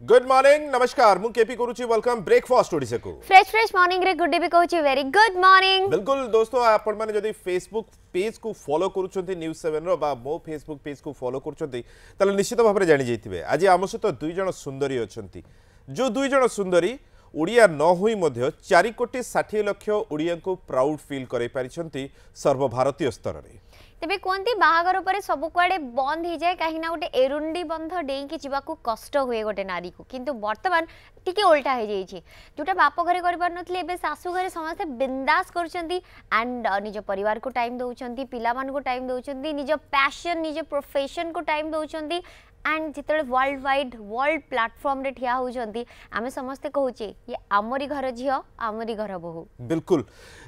Good morning नमस्कार मु KP करूची वेलकम ब्रेकफास्ट ओडिसा को फ्रेश मॉर्निंग रे गुड डे भी कहूची वेरी गुड मॉर्निंग। बिल्कुल दोस्तों आपण माने जदी फेसबुक पेज को फॉलो करूचंती न्यूज़ 7 रो बा मो फेसबुक पेज को फॉलो करूचंती तले निश्चित भाबरे जानि जैथिबे आज आम सहित दुई जण सुंदरी अछंती जो दुई जण सुंदरी ओडिया न होई मध्य 4 कोटी 60 लाख ओडिया को प्राउड फील करै पारिछंती सर्वभारतीय स्तर रे। तेबे कोंती बाहागर पर सब कुआडे बंद हो जाए कहीं गोटे एरुंडी बंध डेईकी जीवाकू कष्ट हुए गोटे नारी को किंतु वर्तमान टिके उल्टा हो जाइए जोटा बाप घरे कर पार नथिले एबे सासू घरे समस्त बिंदास करछंती एंड निज परिवार को टाइम दउछंती पिला मान को टाइम दउछंती निज पैशन निज प्रोफेशन को टाइम दउछंती एंड जिते वर्ल्ड वाइड वर्ल्ड प्लेटफॉर्म रे ठिया होउछंती आमे समस्ते कहूचे ये आमरी घर झियो आमरी घर बहु। बिल्कुल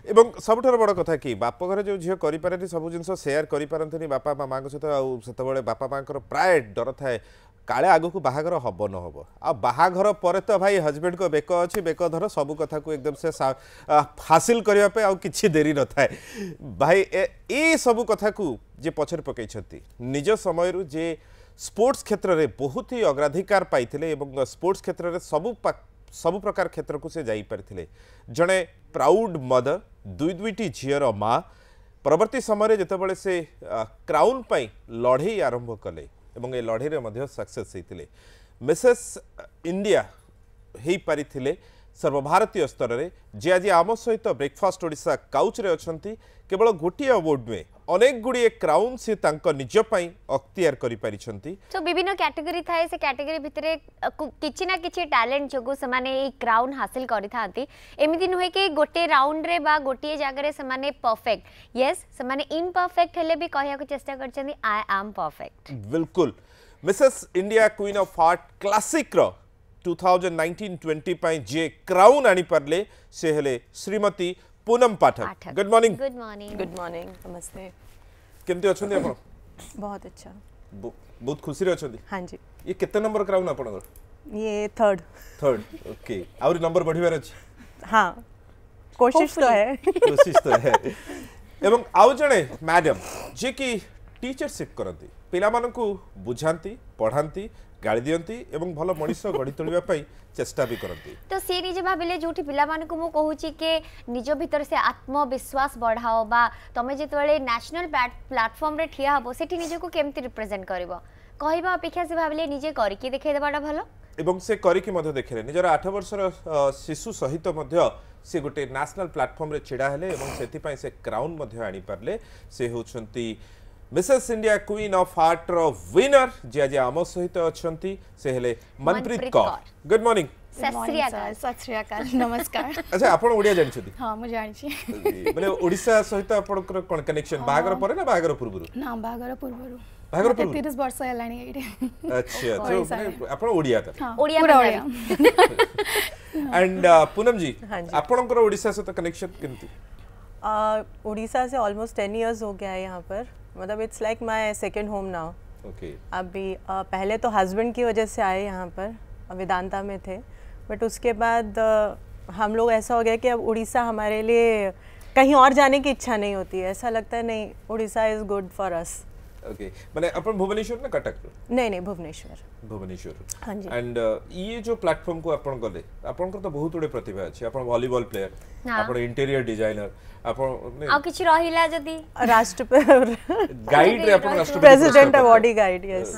एवं सबठार बड़ कथा कि बाप घर जो झियो करि पारती सब जिंस शेयर करि पारंतनी बापा मामा के सहित आ सेतबेले बापा मांकर प्राय डर थाए काले आगु को बाहागर हब न हब आ बाहागर पर तो भाई हस्बैंड को बेक अच्छी बेक धर सब कथा को एकदम से हासिल करने पे आ किछि देरी न थाए भाई ए सब कथा को जे पछर पकई निज समय रु जे स्पोर्ट्स क्षेत्र में बहुत ही अग्राधिकार पाइथिले एवं स्पोर्ट्स क्षेत्र में सब प्रकार क्षेत्र को से जाई पारिथिले जड़े प्राउड मदर दुईटी झीर माँ परवर्ती समय जितेबाला से क्राउन पाई लड़े आरंभ कले एवं ए लड़े में सक्सेस होते मिसेस इंडिया हो पारिथिले सर्वभारतीय स्तर में जे आज आम सहित ब्रेकफास्ट ओडिशा काउच रे अछंती केवल गोटे अवार्ड में अनेक गुड़िए क्राउन से निज अख्तियार करि पारिछंती। तो विभिन्न कैटेगरी थाए से कैटेगरी भितरे किछि ना किछि टैलेंट जोगु से माने ए क्राउन हासिल करि थांती एमिति नुहे कि गोटे राउंड रे बा गोटे जगह रे से माने परफेक्ट यस से माने इम्परफेक्ट हेले भी कहया को चेष्टा करछंती आई एम परफेक्ट। बिल्कुल Mrs India queen of heart classic रो 2019-20 पाई जे क्राउन आनी परले से हेले Shrimati Poonam Pathak. Good morning. Good morning. Good morning नमस्ते। केमते अछंदी आपण? बहुत अच्छा। बहुत खुशी रे अछंदी? हां जी। ये कितने नंबर क्राउन आपण? ये थर्ड ओके और नंबर बढ़िबार अछि? हां कोशिश तो है। कोशिश तो है एवं आउ जणे मैडम जे की टीचरशिप करती पिला मानकू बुझांती पढ़ांती गाड़ी दियंती एवं भल मनीष गढ़ी तोलिबा पई चेष्टा भी करती तो सी निजे भाबिले जोठी पिला मानकू मो कहूची के निज भीतर से आत्मविश्वास बढ़ाओ बा तमे जेतबेले नेशनल प्लेटफॉर्म रे ठिया हबो सेठी निजे को केमती रिप्रेजेंट करबो कहबा अपेक्षा से भाबिले निजे करि के देखाइ देबाटा भलो एवं से करि के मध्ये देखले निजर 8 वर्षर शिशु सहित मध्ये से गोटे नेशनल प्लेटफॉर्म रे छिड़ा हेले एवं सेति पई से क्राउन मध्ये आनी परले से होछंती Mrs India queen of heart रो विनर जे आज आम सहित अछंती से हेले मनप्रीत कौर। Good morning. सत श्री अकाल नमस्कार। अच्छा आपण ओडिया जानि छथि? हां मु जानि छी माने ओडिसा सहित आपण कोन कनेक्शन बाहागर परे ना बाहागर पूर्वरु? ना बाहागर पूर्वरु। बाहागर पूर्व 30 वर्ष हेलानी एटे। अच्छा तो माने आपण ओडिया त? ओडिया एंड पूनम जी आपणकर ओडिसा सहित कनेक्शन केमती? उड़ीसा से ऑलमोस्ट 10 इयर्स हो गया है यहाँ पर मतलब it's like my second home now. Okay अभी पहले तो हस्बैंड की वजह से आए यहाँ पर वेदांता में थे बट उसके बाद हम लोग ऐसा हो गया कि अब उड़ीसा हमारे लिए कहीं और जाने की इच्छा नहीं होती है ऐसा लगता है नहीं Orissa is good for us. Okay माने अपन भुवनेश्वर ना कटक? नहीं भुवनेश्वर। हाँ जी। एंड ये जो प्लेटफॉर्म को अपन गले अपन को तो बहुत बड़े प्रतिभा अछि अपन वॉलीबॉल प्लेयर अपन इंटीरियर डिजाइनर अपन आ किछि रहिला जदी राष्ट्रपति गाइड रे अपन राष्ट्रपति president awardee guide yes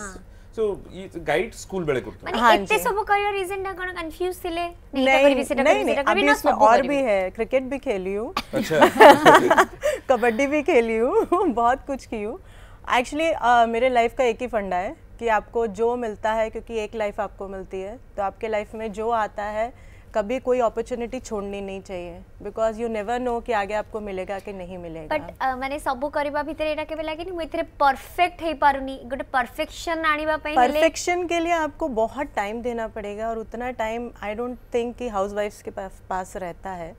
so ये गाइड स्कूल बेले करतो माने एते सब करियर रीजन टा कोन कंफ्यूज थिले नहीं अभी इसमें और भी है क्रिकेट भी खेली हूँ अच्छा कबड्डी भी खेली हूँ बहुत कुछ की हूँ एक्चुअली मेरे लाइफ का एक ही फंडा है कि आपको जो मिलता है क्योंकि एक लाइफ आपको मिलती है तो आपके लाइफ में जो आता है कभी कोई अपॉर्चुनिटी छोड़नी नहीं चाहिए बिकॉज यू नेवर नो कि आगे आपको मिलेगा कि नहीं मिलेगा। बट माने सब करबा भीतर एटा केबे लागे नि एथरे परफेक्ट हे पारुनी गोटे परफेक्शन आनिबा पई परफेक्शन के लिए आपको बहुत टाइम देना पड़ेगा और उतना टाइम आई डोंट थिंक कि हाउसवाइफ्स के पास रहता है।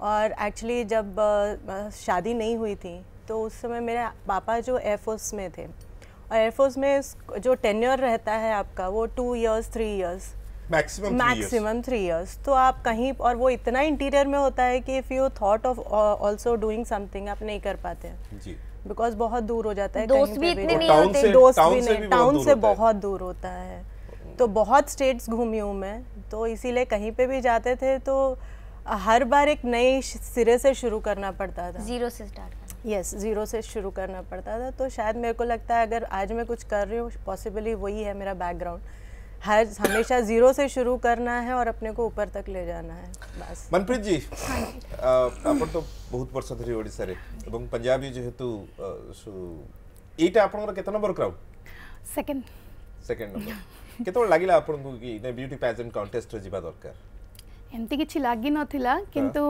और एक्चुअली जब शादी नहीं हुई थी तो उस समय मेरे पापा जो एयरफोर्स में थे और एयरफोर्स में जो टेन्योर रहता है आपका वो 2 इयर्स 3 इयर्स मैक्सिमम 3 इयर्स तो आप कहीं और वो इतना इंटीरियर में होता है कि if you thought of also doing something आप नहीं कर पाते हैं जी बिकॉज बहुत दूर हो जाता है। दोस्त भी इतने नहीं होते, दोस्त भी नहीं, टाउन से बहुत दूर होता है तो बहुत स्टेट्स घूमी हूँ मैं, तो इसीलिए कहीं पे भी जाते थे तो हर बार एक नए सिरे से शुरू करना पड़ता था, जीरो से स्टार्ट। यस, जीरो से शुरू करना पड़ता था। तो शायद मेरे को लगता है अगर आज मैं कुछ कर रही हूँ, पॉसिबली वही है मेरा बैकग्राउंड, हमेशा जीरो से शुरू करना है और अपने को ऊपर तक ले जाना है बस। मनप्रीत जी, आपण तो बहुत वर्ष धरी ओडिसा रे एवं पंजाबी जेहेतु एटा आपनकर केतना नंबर क्राउड? सेकंड नंबर केतोळ लागिला आपन को कि ने ब्यूटी पेजेंट कॉन्टेस्ट रे जिबा दरकार? एमती किछि लागी नथिला, किंतु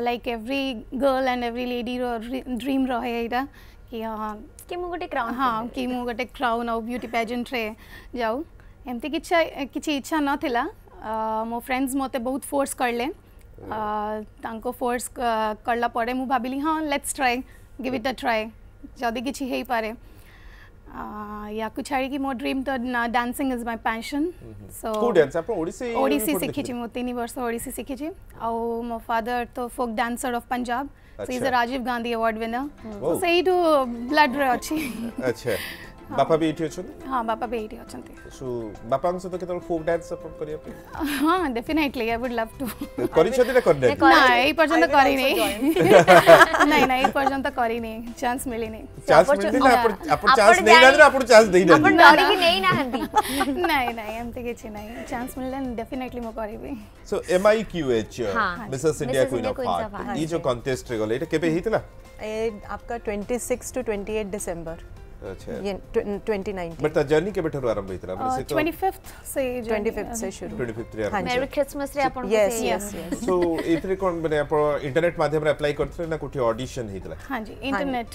like every girl and every lady रो ड्रीम रहे एटा कि मु गोटे क्राउन, हाँ कि मु गोटे क्राउन और ब्यूटी पेजेंट रे जाऊ। एमती किछि इच्छा नथिला, मो फ्रेंड्स मते बहुत फोर्स करले, तांको फोर्स करला पड़े मु भाबिली हाँ let's try, give it a try, जदी किछि हेई पारे। या कुछ छाड़ी कि मो ड्रीम तो डांसिंग इज माय पैशन। सो को डांस आप ओडिसी सीखी छी, मो 3 वर्ष ओडिसी सीखी छी। आ मो फादर तो folk dancer of Punjab, so is a Rajiv Gandhi award winner, so सेही टू ब्लड रे अछि। अच्छा, बापा भी एठी अछन? हाँ, बापा भी एठी अछंती। सो बापा से तो केतल फोक डांस सपोर्ट करिया पे? हाँ, definitely I would love to. करि छथि ना करने? ना, ए पर्यंत करी नहीं। नहीं, ए पर्यंत करी नहीं, चांस मिली नहीं। चांस मिली ना, आपण चांस नहीं ना, आपण चांस देई ना। आपण डरी कि नहीं ना हंदी। नहीं, एमती किछि नहीं, चांस मिलले डेफिनेटली मो करबी। So MIQH Mrs India queen of heart, ई जो कॉन्टेस्ट रे गले, एटा केबे हितला? ए आपका 26 to 28 दिसंबर। अच्छा, ये 2019। बट द जर्नी के बेटर आरंभ हितला? मतलब से तो 25th से शुरू। 25th रे आरंभ। मेरी क्रिसमस रे आपण यस यस यस। सो एथरे कोन माने आप इंटरनेट माध्यम रे अप्लाई करथले ना कोठी ऑडिशन हितला? हां जी, internet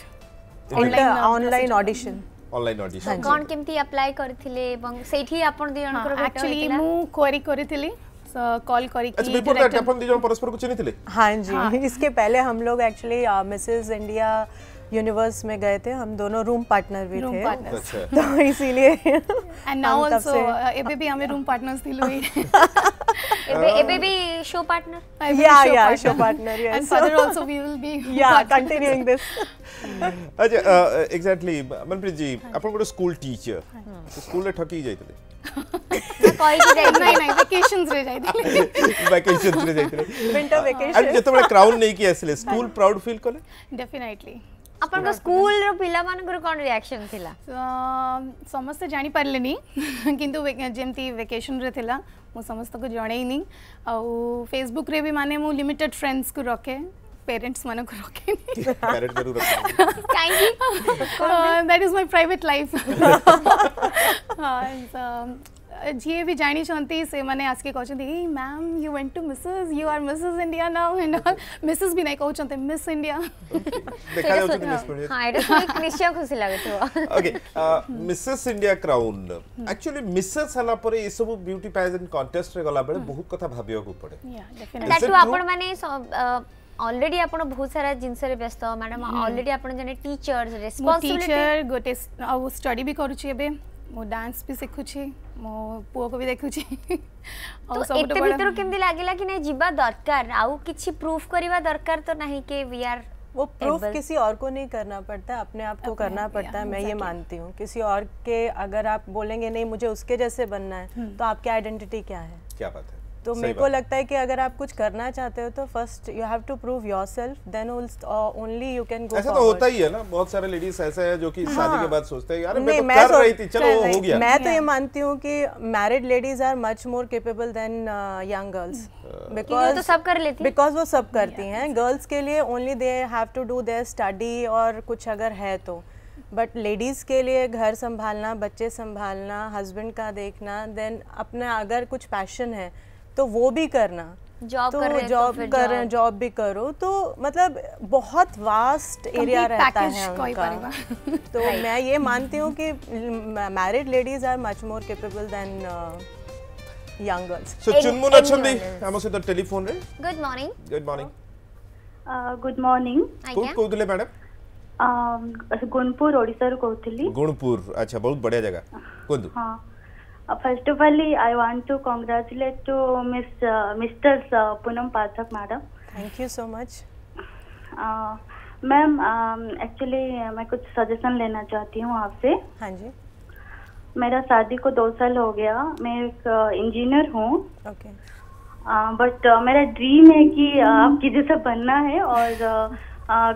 online audition. Online audition कोन केमती अप्लाई करथिले एवं सेठी आपण दी जणकर भेट एक्चुअली मु क्वेरी करथिली, कॉल करी अच्छा बिफोर दैट अपन दी जण परस्पर को चिन्हिथिले? हां जी, इसके पहले हम लोग एक्चुअली मिसेस इंडिया यूनिवर्स में गए थे, हम दोनों रूम पार्टनर भी थे। अच्छा, तो इसीलिए एंड नाउ आल्सो एबे भी हमें रूम पार्टनर्स थिलु। एबे भी शो पार्टनर? या show partner, yes. And further also we will be continuing this. अच्छा, एग्जैक्टली मनप्रीत जी, अपन को स्कूल टीचर, स्कूल रे ठकी जाइतले? कहि कि जाई नहीं, वेकेशंस रे जाइतले। वेकेशंस रे जाइतले, विंटर वेकेशन। एंड जते बडा क्राउन नै कि आसले, स्कूल प्राउड फील कले? डेफिनेटली। अपन को स्कूल रो पिला मानकर कोन रिएक्शन थिला? समस्त जानि पारलेनी, किंतु जेमती वेकेशन रे थिला मु समस्त को जणैनी। आ फेसबुक रे भी माने मु लिमिटेड फ्रेंड्स को रखे, पेरेंट्स माने को रखे। पेरेंट जरूर रखे। काहे? That is my private life. हां, जी भी जानी छंती से माने आज के कहछंती hey ma'am you went to Mrs, you are Mrs India now, and Mrs भी नहीं कहछंते मिस इंडिया। देखा जाउ कि मिस इंडिया। हां, एटा सुनी निश्चय खुशी लागथो। Okay, Mrs India crown actually Mrs हला परे ए सब ब्यूटी पेजेंट कॉन्टेस्ट रे गला बेले बहुत कथा भाबियो को पड़े। या डेफिनेटली। दैट आपण माने ऑलरेडी आपण बहुत सारा जिंस रे व्यस्त मैडम, ऑलरेडी आपण जने टीचर्स रिस्पांसिबिलिटी टीचर गोटे स्टडी भी करू छी, एबे मो डांस भी सिखु छी, मो पुओ को भी देखु छी। तो एते भीतर केमदी लागिला कि नै जिबा दरकार, आउ किछि प्रूफ करबा दरकार तो नहीं के वी आर वो प्रूफ किसी और को नहीं करना पड़ता, अपने आप को करना पड़ता है। मैं ये मानती हूँ, किसी और के अगर आप बोलेंगे नहीं मुझे उसके जैसे बनना है, तो आपकी आइडेंटिटी क्या है? क्या बात है? तो मेरे को लगता है कि अगर आप कुछ करना चाहते हो तो first you have to prove yourself, then only you can go. ऐसा तो होता ही है ना, बहुत सारे लेडीज ऐसे हैं जो कि शादी के बाद सोचते हैं यार मैं तो कर रही थी, चलो हो गया। मैं तो ये मानती हूँ कि married ladies are much more capable than young girls, because तो सब कर लेती, बिकॉज वो सब करती हैं। गर्ल्स के लिए only they have to do their study और कुछ अगर है तो, बट लेडीज़ के लिए घर संभालना, बच्चे संभालना, हस्बैंड का देखना, देन अपना अगर कुछ पैशन है तो वो भी करना, जॉब तो कर रहे जॉब भी करो, तो मतलब बहुत वास्ट एरिया रहता है उनका। तो मैं ये मानती हूँ कि married ladies are much more capable than young girls. So Chunmun अछंदी हम से तो टेलीफोन रे। Good morning. Good morning. Good morning. कोन कोदले मैडम? गुणपुर ओडिसा रो कहतली। गुणपुर, अच्छा बहुत बढ़िया जगह। कोदु। हां, first of all I want to congratulate to Mr. Poonam Pathak madam. Thank you so much. Ma'am actually मैं कुछ सजेशन लेना चाहती हूँ आपसे। हाँ जी। मेरा शादी को 2 साल हो गया। मैं एक इंजीनियर हूँ। ओके। बट मेरा ड्रीम है कि आपकी जैसा बनना है और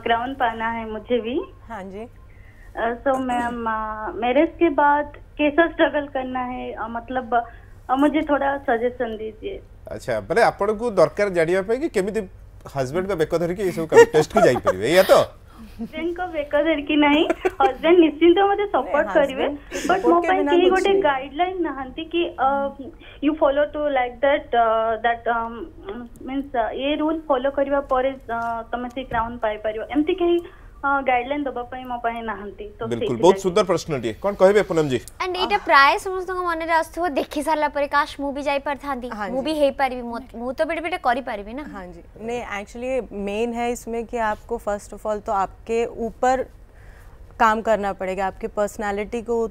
क्राउन पाना है मुझे भी। हाँ जी। सो मैम, मैरिज के बाद कैसा स्ट्रगल करना है, मतलब मुझे थोड़ा सजेशन दीजिए। अच्छा, माने आपन को दरकार जानिया पे कि केमिति हस्बैंड का बेक धर के सब कंटेस्ट को जाई परिबे या तो हस्बैंड को बेक धर की नहीं, हस्बैंड निश्चिंत मते सपोर्ट करिवे, बट मो पई केही गोटे गाइडलाइन नहंती कि you follow to like that means ये रूल फॉलो करबा परे तमे से क्राउन पाई परियो, एमती केही गाइडलाइन दबा पई मो पई नहंती। तो बिल्कुल बहुत सुंदर प्रश्न टी कोन कहबे पूनम जी। एंड एटा प्राय समस्त मन रे आस्थो देखि सारला परे काश मु भी जाई परथांती, मु भी हेई परिबी, मु तो बेटे बेटे करि परिबी ना। हाँ जी। नहीं, एक्चुअली मेन है इसमें कि आपको फर्स्ट ऑफ ऑल तो आपके ऊपर काम करना पड़ेगा, आपकी पर्सनालिटी को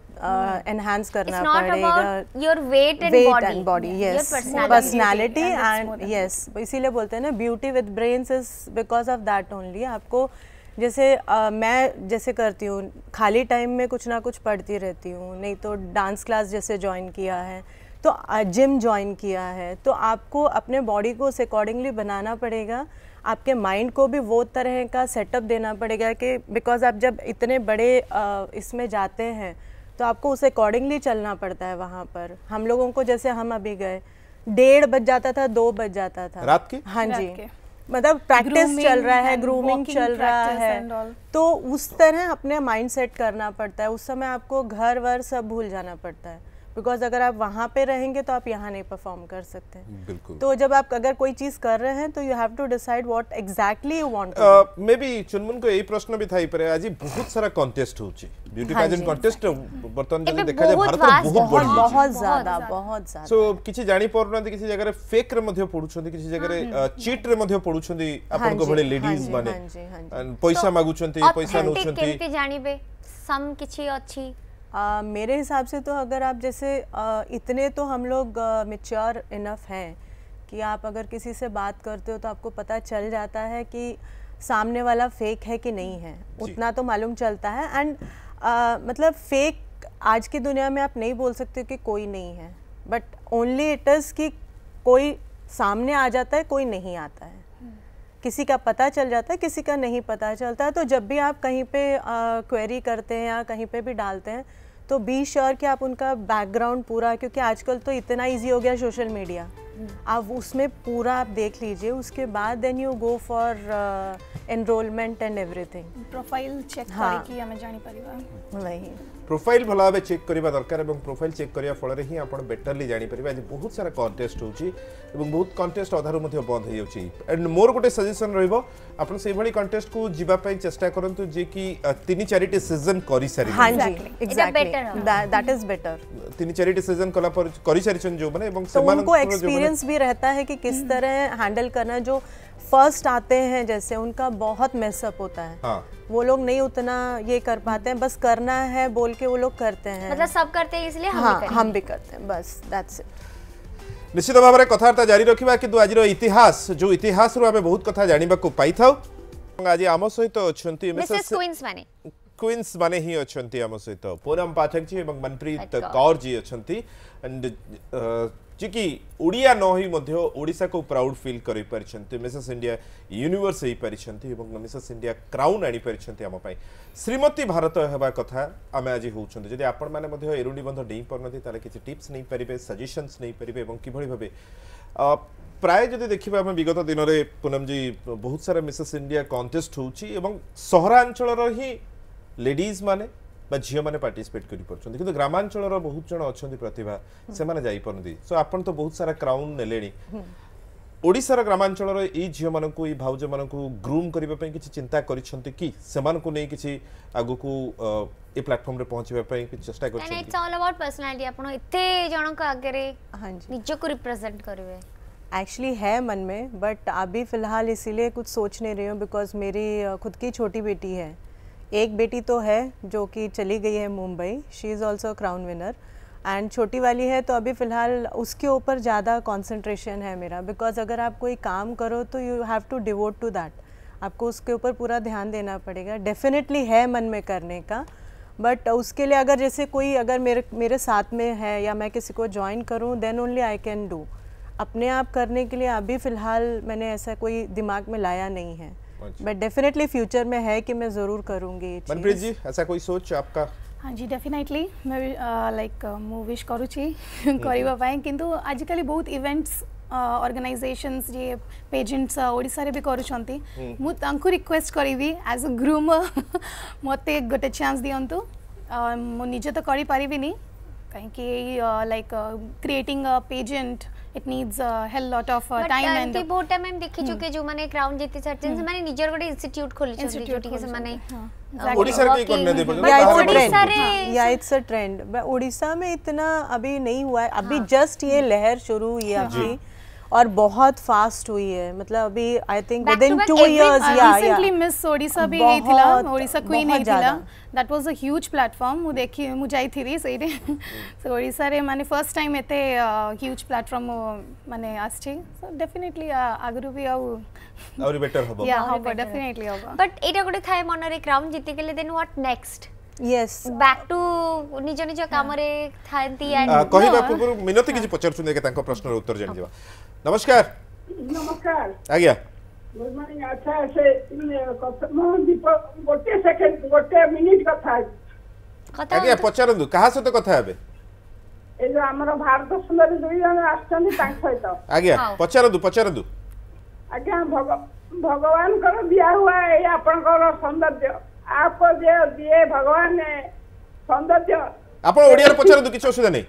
एनहांस करना पड़ेगा। Your weight and body, yes, personality and yes, इसीलिए बोलते हैं ना beauty with brains is because of that only. आपको जैसे मैं जैसे करती हूँ, खाली टाइम में कुछ ना कुछ पढ़ती रहती हूँ, नहीं तो डांस क्लास जैसे ज्वाइन किया है, तो जिम ज्वाइन किया है, तो आपको अपने बॉडी को उस अकॉर्डिंगली बनाना पड़ेगा। आपके माइंड को भी वो तरह का सेटअप देना पड़ेगा कि बिकॉज आप जब इतने बड़े इसमें जाते हैं तो आपको उस अकॉर्डिंगली चलना पड़ता है। वहाँ पर हम लोगों को जैसे हम अभी गए 1:30 बज जाता था, 2 बज जाता था रात के। हाँ जी, मतलब प्रैक्टिस चल रहा है, ग्रूमिंग चल रहा है, तो उस तरह अपने माइंड सेट करना पड़ता है। उस समय आपको घर वर सब भूल जाना पड़ता है, बिकॉज अगर आप वहाँ पे रहेंगे तो आप यहाँ नहीं परफॉर्म कर सकते। बिल्कुल। तो जब आप अगर कोई चीज कर रहे हैं तो you have to decide what exactly you want. Maybe Chunmun को यही प्रश्न भी थाई परे, आज बहुत सारा कंटेस्ट होची, ब्यूटी पेजेंट कंटेस्ट बर्तन जब देखा जाए भारत में बहुत बड़ी, बहुत ज्यादा। सो किछि जानि परना, किछि जगह रे फेक रे मध्ये पडुछंदी, किछि जगह रे चीट रे मध्ये पडुछंदी आपन को बड़े लेडीज माने पैसा मागुछंती, पैसा नउछंती, केमते जानिबे सम किछि अछि? मेरे हिसाब से तो अगर आप जैसे इतने तो हम लोग मैच्योर इनफ हैं कि आप अगर किसी से बात करते हो तो आपको पता चल जाता है कि सामने वाला फेक है कि नहीं है, उतना तो मालूम चलता है। एंड मतलब फेक आज की दुनिया में आप नहीं बोल सकते कि कोई नहीं है, बट ओनली इट इज़ कि कोई सामने आ जाता है, कोई नहीं आता है, किसी का पता चल जाता है, किसी का नहीं पता चलता है। तो जब भी आप कहीं पे क्वेरी करते हैं या कहीं पे भी डालते हैं तो बी श्योर कि आप उनका बैकग्राउंड पूरा, क्योंकि आजकल तो इतना इजी हो गया सोशल मीडिया, आप उसमें पूरा आप देख लीजिए, उसके बाद then you go for enrolment and everything. Profile check करके हमें जानि परिबा, वही प्रोफाइल भला भाव चेक करबा दरकार, एवं प्रोफाइल चेक करिया फल रे ही आपण बेटरली जानि परिबा। आज बहुत सारा कंटेस्ट होची एवं बहुत कंटेस्ट अधारु मध्ये बंद हो जाउची। एंड मोर गोटे सजेशन रहइबो, आपण सेही भली कंटेस्ट को जिबा पई चेष्टा करंतु जे कि 3-4टी सीजन करि सारी। हां जी, एग्जैक्टली, दैट इज बेटर। 3-4टी सीजन कला पर करि सारी छन जो माने, एवं तो उनको एक्सपीरियंस भी रहता है कि किस तरह हैंडल करना। जो फर्स्ट आते हैं जैसे उनका बहुत मेसअप होता है। हाँ। वो लोग नहीं उतना ये कर पाते हैं, बस करना है बोल के वो लोग करते हैं, मतलब सब करते हैं इसलिए हम भी करते हैं, बस दैट्स इट। निश्चित भाव में कथबार्ता जारी रखा, कि आज इतिहास जो इतिहास रू आमे बहुत कथा जानिबा को पाई थाउ। आज आम सहित अछंती मिसेस क्वींस माने ही अछंती आम सहित पूनम पाठक जी एवं मनप्रीत कौर जी अछंती। एंड जी कि ओडिया न होई मध्य ओडिशा को प्राउड फील करि परिछंती, मिसेस इंडिया यूनिवर्स होई परिछंती एवं मिसेस इंडिया क्राउन आनी परिछंती आम पई। श्रीमती भारत हेबा कथा आमे आज होउछंती। जदि आपण माने मध्य एरुंडी बंध डेई परनती ताले किछि टिप्स नै परिबे, सजेशंस नै परिबे, एवं किभଳି भाबे प्राय जदि देखिबा हम विगत दिन रे पूनम जी बहुत सारा मिसेस इंडिया कॉन्टेस्ट होउची एवं सहरांचल रो ही लेडीज माने बा झियो माने पार्टिसिपेट करि परछन, किंतु ग्रामांचल रो बहुत जण अछंती प्रतिभा, से माने जाई परनती। सो आपण तो बहुत सारा क्राउन नेलेनी, ओडिसा रो ग्रामांचल रो ई झियो माने को ई भाउज माने को ग्रूम करिबा पई किछि चिंता करिसंती कि सेमान को नै किछि आगु को ए प्लेटफॉर्म रे पहुंचबा पई किछि चेष्टा करिसंती? It's all about personality. आपण एते जण का आगे हां जी निज को रिप्रेजेंट करबे एक्चुअली है मन में, बट अभी फिलहाल इसीलिए कुछ सोच नहीं रही हूँ, बिकॉज मेरी खुद की छोटी बेटी है। एक बेटी तो है जो कि चली गई है Mumbai, she is also crown winner, and छोटी वाली है, तो अभी फ़िलहाल उसके ऊपर ज़्यादा कंसंट्रेशन है मेरा। बिकॉज अगर आप कोई काम करो तो you have to devote to that, आपको उसके ऊपर पूरा ध्यान देना पड़ेगा। डेफिनेटली है मन में करने का, बट उसके लिए अगर जैसे कोई अगर मेरे साथ में है या मैं किसी को ज्वाइन करूं then only I can do. अपने आप करने के लिए अभी फ़िलहाल मैंने ऐसा कोई दिमाग में लाया नहीं है, बट डेफिनेटली फ्यूचर में है कि मैं ज़रूर करूँगी। मनप्रीत जी ऐसा कोई सोच आपका? हाँ जी डेफिनेटली मैं लाइक मु विश करुँची करबा पाए, किंतु आजिकली बहुत इवेंट्स ऑर्गेनाइजेशंस जे पेजेंट्स ओडिसा रे भी करूछंती, मु तांको रिक्वेस्ट करिवि एज अ ग्रूमर मते गोटे चांस दियंतु। मु निजे तो करि परिबिनी कहीं कि like creating a pageant it needs a hell lot of time and बहुत टाइम हम देखि चुके जो माने क्राउन जीति छथिन से माने निजर गोटे इंस्टीट्यूट खोली छथि जोटी के से माने ओडिसा रे की कोन दे ओडिसा रे या इट्स अ ट्रेंड। ओडिसा में इतना अभी नहीं हुआ है, अभी जस्ट ये लहर शुरू हुई है अभी और बहुत फास्ट हुई है, मतलब अभी I think within 2 years या रिसेंटली मिस ओडिसा भी हेथिला, ओडिसा क्वीन हेथिला, that was a huge platform. मु देखि मु जाई थी सेठी सो ओडिसा रे माने फर्स्ट टाइम एते ह्यूज प्लेटफॉर्म माने आछी, सो डेफिनेटली आगरु भी और बेटर होबो। या होबो डेफिनेटली होबो। बट एटा गोटे थाए मन रे क्राउन जीति गेले then what next? Yes back to निज निज काम रे थांती एंड कहिबा पूर्व मिनति किछि पचर सुने के तांको प्रश्न रो उत्तर जानि दिबा। नमस्कार। नमस्कार आज्ञा गुड मॉर्निंग। अच्छा से गोटे सेकंड गोटे मिनिट कथा कथा आज्ञा पचरंदु कहा सते कथा हेबे? ए जो हमर भारत सुंदरी दुई जन आछन तांक सहित आज्ञा पचरंदु आज्ञा भगवान कर दिया हुआ है आपन को सौंदर्य, आपको जे दिए भगवान ने सौंदर्य। आपण ओडिया पचरंदु किछ असुविधा नहीं।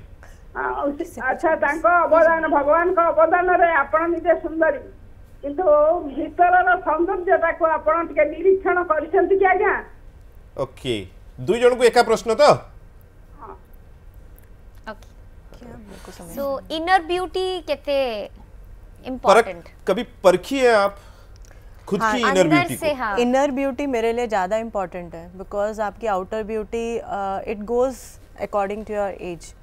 अच्छा तांको अवदान भगवान को अवदान रे आपण निजे सुंदरी, किंतु भीतर सौंदर्यता को आपण टिके निरीक्षण करिसेंती कि आज्ञा? ओके दुई जन को एका प्रश्न तो सो इनर ब्यूटी केते इम्पोर्टेंट कभी परखी है आप खुद की इनर ब्यूटी को? हाँ। इनर ब्यूटी मेरे लिए ज़्यादा इम्पॉर्टेंट है, बिकॉज आपकी outer beauty it goes according to your age.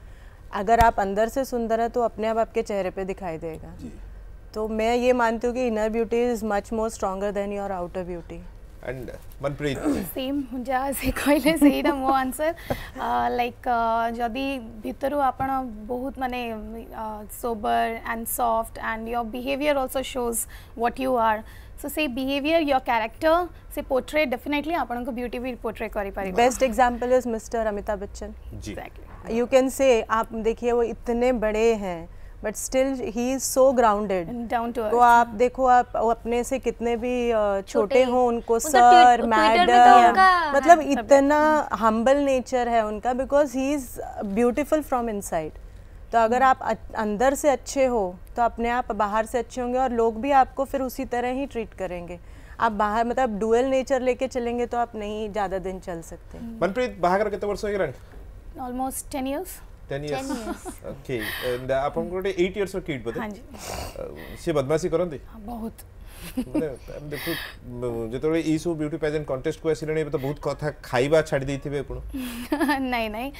अगर आप अंदर से सुंदर है तो अपने आप आपके चेहरे पे दिखाई देगा। तो मैं ये मानती हूँ कि inner beauty is much more stronger than your outer beauty. And Manpreet same जहाँ से कहले सेटा मो आंसर लाइक जदि भितरु आपण बहुत माने sober and soft and your behaviour also shows what you are, so say behaviour your character से पोर्ट्रे डेफिनेटली आपण को ब्यूटी भी पोर्ट्रे करि पारि। Best example is mister Amitabh Bachchan ji. You can say आप देखिए वो इतने बड़े हैं but still he is so grounded down to earth. तो आप देखो आप अपने से कितने भी छोटे हों उनको उनका सर ट्विटर में तो मैडम उनका- मतलब इतना हम्बल नेचर है उनका, because he is beautiful from inside. तो अगर आप अंदर से अच्छे हो तो अपने आप बाहर से अच्छे होंगे और लोग भी आपको फिर उसी तरह ही ट्रीट करेंगे। आप बाहर मतलब डुअल नेचर लेके चलेंगे तो आप नहीं ज़्यादा दिन चल सकते। मनप्रीत बाहागर केते वर्ष हो गलान? Almost 10 years। 10 years okay. And आपन कोटे 8 years और किड बते? हाँ जी से बदमाशी करंती बहुत माने हम देखो जेतोले ई सो ब्यूटी पेजेंट कॉन्टेस्ट को आसिले तो बहुत कथा खाइबा छाडी देथिबे कोन? नहीं नहीं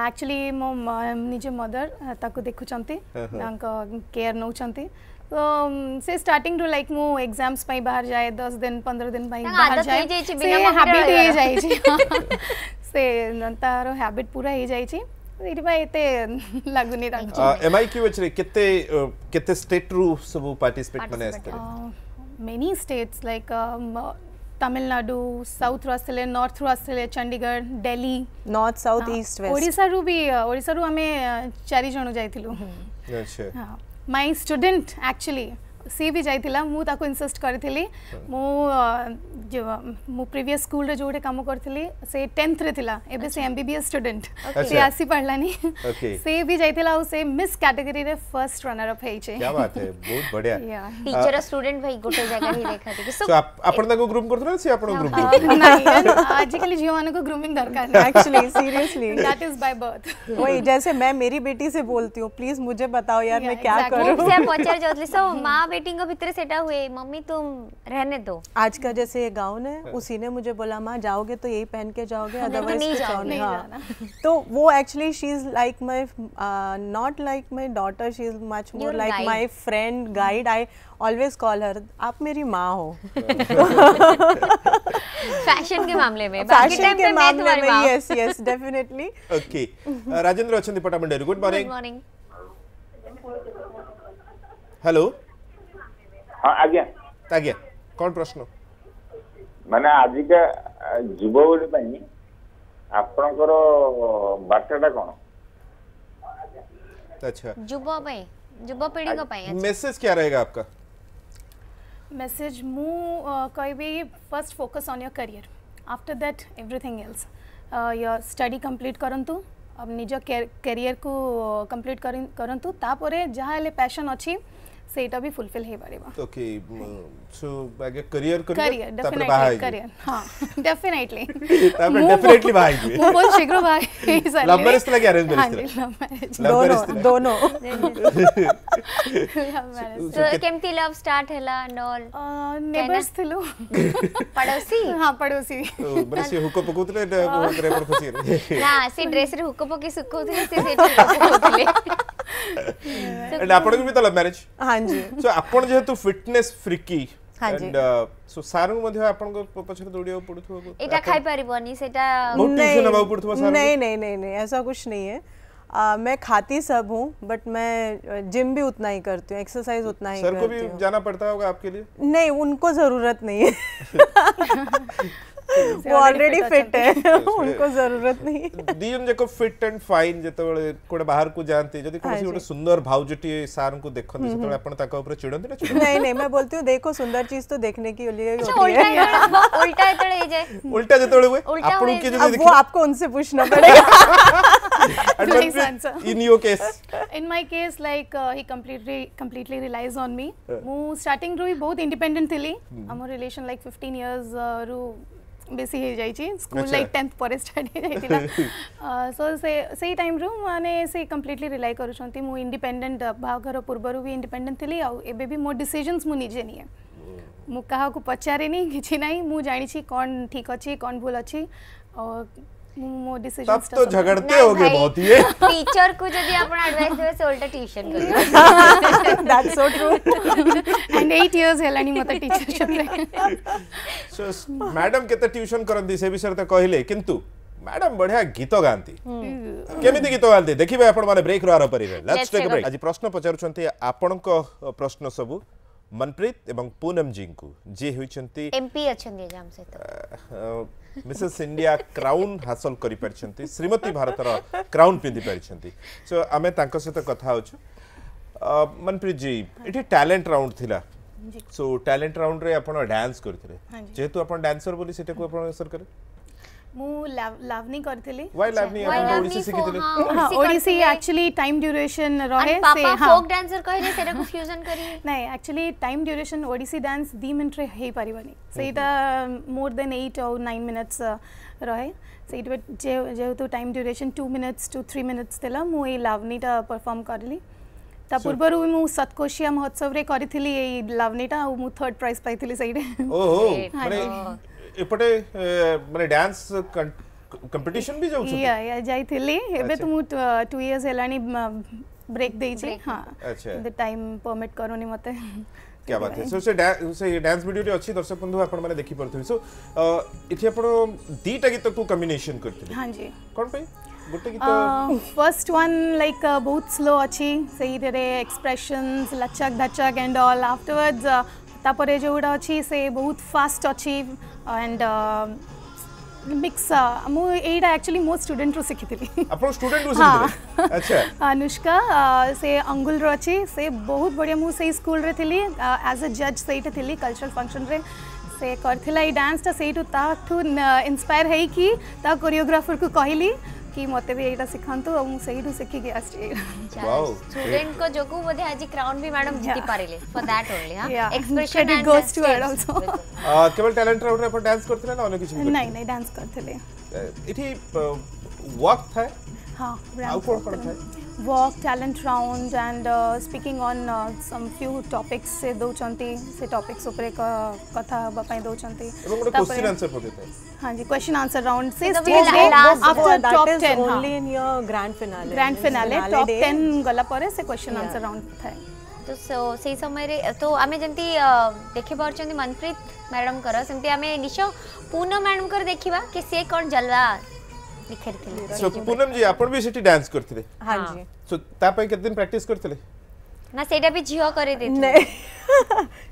एक्चुअली मो निजे मदर ताको देखुचंती तांको केयर नउचंती, तो से स्टार्टिंग टू लाइक मो एग्जाम्स पई बाहर जाए 10 दिन 15 दिन पई बाहर आदत जाए हो जाई छी, से बिना मम्मी हैबिट रहबार। हो जाई छी से तारो हैबिट पूरा हो जाई छी, एटी भाई एते लागुनी तांको। MIQH रे केते स्टेट रु सब पार्टिसिपेट माने आस्ते? Many states like Tamil Nadu, south रू आसले, नॉर्थ रू आसले, Chandigarh, Delhi, north south east west. Odisha रू हमें 4 जण जाइथिलु। अच्छा हाँ माय स्टूडेंट एक्चुअली सी भी जाइथिला, मु ताको इंसिस्ट करथिली। मु जो मु प्रीवियस स्कूल रे जोटे काम करथिली से 10th रे थिला, एबे से MBBS स्टूडेंट से आसी पढ़लानी से भी जाइथिला, से मिस कैटेगरी रे फर्स्ट रनर अप हेइ छे। क्या बात है, बहुत बढ़िया। टीचर स्टूडेंट भाई गोटे जगह ही देखा थी सो आपण ताको ग्रूम करथले से आपण ग्रूम नहीं आजकल झियो माने को ग्रूमिंग दरकार नहीं actually seriously that is by birth. वही जैसे मैं मेरी बेटी से बोलती हूँ प्लीज मुझे बताओ यार मैं क्या exactly. करूँ। से पचार जोतली सो माँ बेटी को भीतर सेटा हुए मम्मी तुम रहने दो। आज का जैसे ये गाउन है उसी ने मुझे बोला माँ जाओगे तो यही पहन के जाओगे अदरवाइज नहीं कुछ और जाओगे, नहीं। नहीं हाँ तो वो actually she is like my not like my daughter, she is much more Your like guide. My friend guide. I always call her आप मेरी माँ हो। फैशन के मामले में बाकी फैशन टाइम के पे मैं मामले तुम्हारी में माँ yes yes definitely. Okay Rajendra अछंती पटामुंडेरू good good morning morning. Hello हाँ आज्ञा आज्ञा कौन प्रश्न माने आजिका युवपीढ़ी ପାଇଁ ଆପଣଙ୍କର ବାର୍ତ୍ତାଟା କଣ? अच्छा युवा पीढ़ी को पाई मैसेज क्या रहेगा आपका? मेसेज मु कहबी first focus on your career after that everything else your study complete करंतु अब निज करियर को कंप्लीट करंतु तापरे जहाँ ले पैशन अच्छी सेटा भी फुलफिल हे परिबा। ओके सो आगे करियर करियर तापर बाहर डेफिनेटली करियर हां डेफिनेटली तापर डेफिनेटली बाहर आइबे मु बहुत शीघ्र बाहर सर लव मैरिज लगे अरेंज हां मैरिज लव मैरिज दोनों तो केमती लव स्टार्ट हैला एंड ऑल नेबर्स थिलु पड़ोसी हां पड़ोसी बरे से हुक पकोतले रे पर खुशी ना से ड्रेस रे हुक पके सुकोतले से पकोतले एंड आपण भी तो लव मैरिज हाँ जी सो आपण जेहेतु फिटनेस फ्रिकी हाँ जी। एंड सो सारू मध्ये आपण को पछरे दौड़ियो पड़थो एटा खाई परिबनी सेटा मोटिवेशन अब पड़थो सारू नहीं ऐसा कुछ नहीं है। मैं खाती सब हूँ बट मैं जिम भी उतना ही करती हूँ, एक्सरसाइज उतना ही सर को करती भी हूँ। जाना पड़ता होगा आपके लिए? नहीं उनको जरूरत नहीं है वो ऑलरेडी फिट है उनको जरूरत नहीं है। दियन जको फिट एंड फाइन जेतबेले कोडे बाहर को जानते जदी कोसी गोटे सुंदर भाउजटी सार को देखन सेतबेले आपण ताका ऊपर चिड़ंती ना चिड़ंती नहीं मैं बोलती हूँ देखो सुंदर चीज तो देखने के लिए अच्छा होती है। उल्टा तड़े हो जाए उल्टा जेतबेले हुए उल्टा आपण हुए। के अब जदी वो आपको उनसे पूछना पड़ेगा। Nice answer. In your case in my case like he completely relies on me मु starting रू बहुत independent थिली हमर relation like 15 years रू बेसी हे जाई छी स्कूल अच्छा। लाइक 10th पर स्टार्ट हे जाइतिला सो से टाइम रू माने से कंप्लीटली रिलाई करूछंती मु इंडिपेंडेंट बाघर पूर्वरु भी इंडिपेंडेंट थिली आ एबे भी मो डिसीजंस मु निजे निए मु कहा को पचारे नहीं किछि नहीं मु जानि छी कोन ठीक अछि कोन भूल अछि और मो तब डिसीजंस तो झगड़ते होगे बहुत ही टीचर को जदी आपण एडवाइस देबे से उल्टा ट्यूशन करियो that's so true. And 8 years हेलानी मते टीचर सो मैडम केते ट्यूशन करंदी से विषय तो कहले किंतु मैडम बढ़िया गीत गांती केमिति गीत गांती देखिबे आपण माने ब्रेक रो पर लेट्स टेक अ ब्रेक। आज प्रश्न पचारुछंती आपणको प्रश्न सबु मनप्रीत एवं पूनम जी को जे होइछंती एमपी अछन एग्जाम से तो मिसेस इंडिया क्राउन हासिल करि परछंती श्रीमती भारतर क्राउन पिंदी परछंती सो आमे तांको सहित कथा होछु मनप्रीत जी इठी टैलेंट राउंड थिला सो टैलेंट राउंड रे आपण डांस करथिले जेतु आपण डांसर बोली सेटा को आपण असर करे मु लावनी करथिली व्हाई लावनी आपण ओडिसी सिखिथिले हां ओडिसी एक्चुअली टाइम ड्यूरेशन रहे से पापा हां फोक डांसर कहले सेटा को फ्यूजन करी नहीं actually time duration Odissi dance 2 minute रे हे परिबनी सेटा मोर देन 8 और 9 मिनिट्स रहे सेटा जेहेतु time duration 2 minutes to 3 minutes थिला मु ए लावनीटा परफॉर्म करली ता पूर्वरु मु सतकोशिया महोत्सव रे करिथिली ए लावनीटा मु 3rd प्राइज पाइथिली सेइडे ओहो माने एपटे माने डांस कंपटीशन भी जाउ या जाइथिली एबे तो मु 2 इयर्स हेलानी ब्रेक देई छी हां अच्छा द टाइम परमिट करोनी मते क्या बात है सो से डांस वीडियो रे अछि दर्शक बंधु आपण माने देखि परथि सो इथि आपण दीटा गीत को कॉम्बिनेशन करथिले हां जी कोन पे गोटे गीत फर्स्ट वन लाइक बहुत स्लो अच्छी सही रे एक्सप्रेशंस लचक धचक एंड ऑल आफ्टरवर्ड्स तापरे जोड़ा अच्छी से बहुत फास्ट अच्छी एंड मिक्स मु एटा एक्चुअली मो स्टूडेंट रो सिखिथिली आपण स्टूडेंट रो सिखिथिले अच्छा अनुष्का से अंगुल रो अच्छी से बहुत बढ़िया मु से स्कूल रे थिली एज अ जज सेट थिली कल्चरल फंक्शन रे से करथिला ई डांस ता सेटु ताठु इंस्पायर है कि ता कोरियोग्राफर को कहली कि मते भी एटा सिखांतो और मु सेही सिखी के आस्टी वाओ स्टूडेंट को जोकू बोधे आज क्राउन भी मैडम जीती पारिले फॉर दैट ओनली हां expression Credit and goes to her also. केवल टैलेंट राउंड रे पर डांस करथिले ना अन्य किछ नहीं डांस करथिले इथि वॉक था हां आउ कोन कोन था walk talent round and speaking on some few topics से दोचंती से टॉपिक्स ऊपर कथा बपाई दोचंती एवं गोटे क्वेश्चन आंसर पदेते हां जी क्वेश्चन आंसर राउंड से So stage we last after top 10 only in your grand finale top 10 गला परे से क्वेश्चन आंसर राउंड था तो से समय रे तो आमे जंती देखि पारचंदी मनप्रीत मैडम कर सेमती आमे निशो पूनम मैडम कर देखिबा कि से कोन जलवा लिखरथिले सो पूनम जी आपण भी सिटी डांस करथिले हाँ जी सो ता पे कितने दिन प्रैक्टिस करथिले ना सेटा भी झियो करे देते नहीं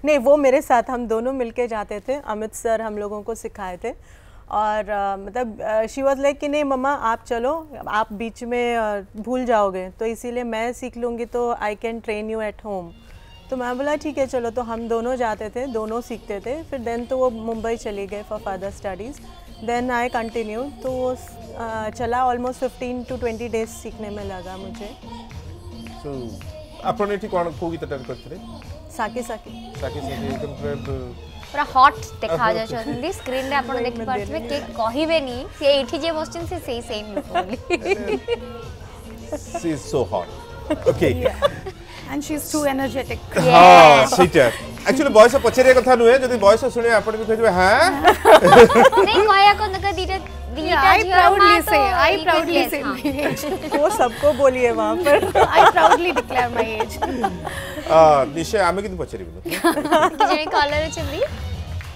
नहीं वो मेरे साथ हम दोनों मिलके जाते थे अमित सर हम लोगों को सिखाए थे और मतलब शी वाज लाइक कि नहीं मम्मा आप चलो आप बीच में भूल जाओगे तो इसीलिए मैं सीख लूँगी तो I can train you at home तो मैं बोला ठीक है चलो तो हम दोनों जाते थे दोनों सीखते थे फिर देन तो वो मुंबई चली गए for further studies then I continue तो वो चला ऑलमोस्ट 15 to 20 डेज सीखने में लगा मुझे सो आपण एठी कोन को गीत डांस करथिले साके साके साके एकदम पूरा हॉट देखा जाछन स्क्रीन रे आपण देखि पारछबे के कहिबेनी से एठी जे बसचन से सही सेम बोली she is so hot okay and she's too energetic. हां सीटर एक्चुअली बॉयस पछरे कथा नुहे जदी बॉयस सुने आपण को कहबे हां नहीं कहया को नका दीटा I proudly say my age. वो सबको बोलिए वहाँ पर I proudly declare my age. निशे आमे कितु पछरी बोलो कि जने कॉलर चली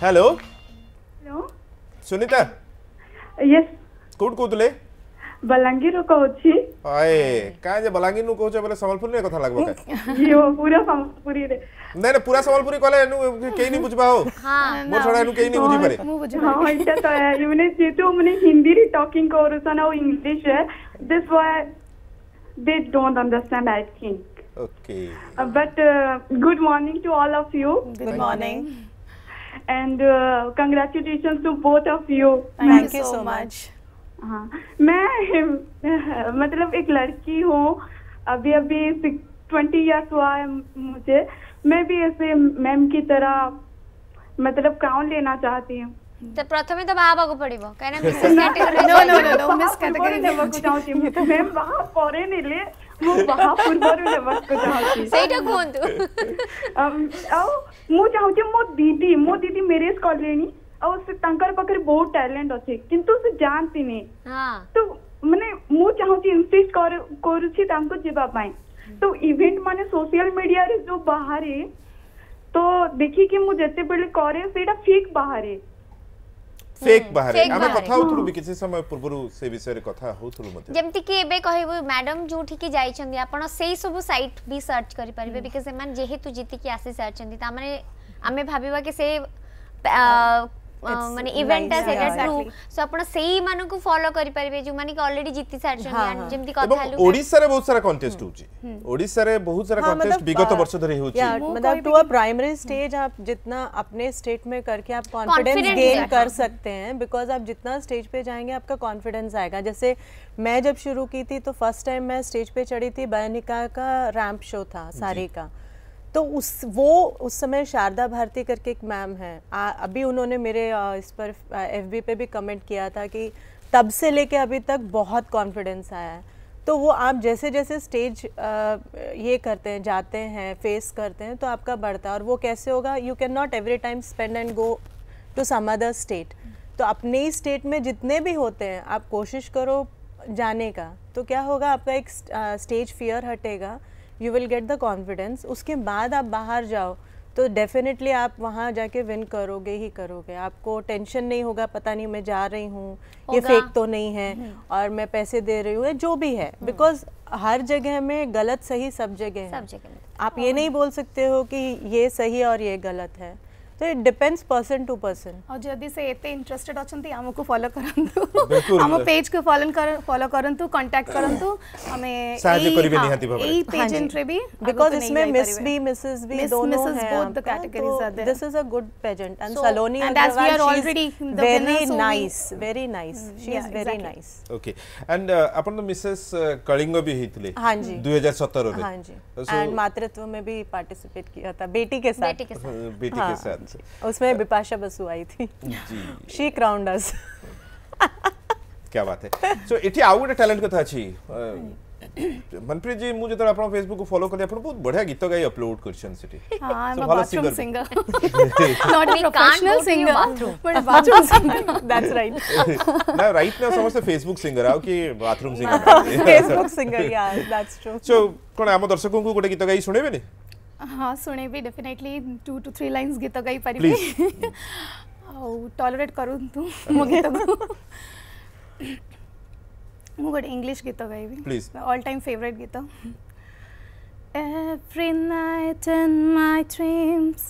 हेलो हेलो सुनीता यस कोड कोतले बलांगीर कहूची आए का जे बलांगीर नु कहछ बोले संबलपुर ने कथा लागबो का यो पूरा संपूरी रे नहीं ना पूरा संबलपुरी कहले नु केई नहीं बुझबा हो हां मोर छोड़ा नु केई नहीं बुझी पारे मु बुझे हां इटा तो है मैंने जेतो मैंने हिंदी रे टॉकिंग करूसन और इंग्लिश है this why they don't understand I think okay but good morning to all of you good morning and congratulations to both of you thank you so much हाँ मैं मतलब एक लड़की हूँ अभी अभी 20 इयर्स हुआ है मुझे मैं भी ऐसे मैम की तरह मतलब क्राउन लेना चाहती हूँ तो प्रथमे तो बाबा को पड़िबो कहना मिसेस No, miss category लेवक चाहती हूँ मैम वहाँ परे नेले मु वहाँ पूर्वर लेवक चाहती सेटा कोंतु आओ मु चाहूँ मो दीदी मैरिज कर लेनी और से तांकर पाखरे बहुत टैलेंट अच्छे किंतु से जानती नहीं हां तो माने मु चाहूची इंसिस्ट करूची तांको जीवा पाए तो इवेंट माने सोशल मीडिया रे जो बाहरे तो देखी कि मु जते बेले करे सेटा फेक बाहरे फेक बाहरे Fake आमे बाहरे। कथा होतुरु भी किछि समय पूर्वरु से विषय रे कथा होतुरु मते जेमति कि एबे कहबो मैडम जोठी की जाई छंदी आपण सेही सब साइट भी सर्च करि परिबे बिकॉज़ एमान जेहेतु जीति की आसी सर्च छंदी ता माने आमे भाबिबा कि से माने इवेंट है सेटा ट्रू सो आपण सेही मानु को फॉलो करि परिबे जो माने कि ऑलरेडी जीति सर्च छंदी जेमति कथा एवं ओडिसा रे बहुत सारा कॉन्टेस्ट होची ओडिसा रे बहुत सारा कॉन्टेस्ट विगत वर्ष धरि होची मतलब टू अ प्राइमरी स्टेज आप जितना अपने स्टेट में करके आप कॉन्फिडेंस Confidence गेन है, कर सकते हैं बिकॉज आप जितना स्टेज पे जाएंगे आपका कॉन्फिडेंस आएगा जैसे मैं जब शुरू की थी तो फर्स्ट टाइम मैं स्टेज पे चढ़ी थी बयानिका का रैंप शो था सारी का तो उस समय शारदा भारती करके एक मैम है अभी उन्होंने मेरे इस पर FB पे भी कमेंट किया था कि तब से लेके अभी तक बहुत कॉन्फिडेंस आया है तो वो आप जैसे जैसे स्टेज ये करते हैं जाते हैं फेस करते हैं तो आपका बढ़ता है और वो कैसे होगा you can not every time spend and go to some other state तो अपने ही स्टेट में जितने भी होते हैं आप कोशिश करो जाने का तो क्या होगा आपका एक स्टेज फियर हटेगा you will get the confidence उसके बाद आप बाहर जाओ तो डेफिनेटली आप वहाँ जाके विन करोगे ही करोगे आपको टेंशन नहीं होगा पता नहीं मैं जा रही हूँ ये फेक तो नहीं है और मैं पैसे दे रही हूँ जो भी है बिकॉज हर जगह में गलत सही सब जगह है आप ये नहीं बोल सकते हो कि ये सही और ये गलत है तो it depends person to person और जदी से एते इंटरेस्टेड अछंती हमको फॉलो करंतु हम पेज को फॉलो करंतु कांटेक्ट करंतु हमें सहायता करिवे निहाती भाबरे ए पेज एंट्री भी बिकॉज़ इसमें मिस भी मिसेस भी दोनों हैं both the categories are there this is a good pageant and Saloni and as we are already the very nice she is very nice okay and अपन तो मिसेस कलिंग भी हितले हां जी 2017 रे हां जी एंड मातृत्व में भी पार्टिसिपेट किया था बेटी के साथ बेटी के साथ उसमें बिपाशा बसु आई थी जी शी क्राउन्ड अस क्या बात है सो एठी आउ गोटे टैलेंट कथा अछि मनप्रीत जी मु जतरा अपन फेसबुक को फॉलो करले अपन बहुत बढ़िया गीत गाई अपलोड करछन सिटी हां आई एम So, अ भलो bathroom singer. Singer not We a can't professional go to your singer bathroom. But bathroom singer that's right ना राइट ना समस्त फेसबुक सिंगर आउ कि बाथरूम सिंगर फेसबुक सिंगर या दैट्स ट्रू सो कोन हम दर्शकों को गोटे गीत गाई सुनेबे नि हाँ सुने भी डेफिनेटली 2 to 3 लाइन्स गीत गाई पारिबी टॉलरेट करूँ तू मो गीत को मु गोटे इंग्लिश गीत गाइबी प्लीज ऑल टाइम फेवरेट गीत Every night in my dreams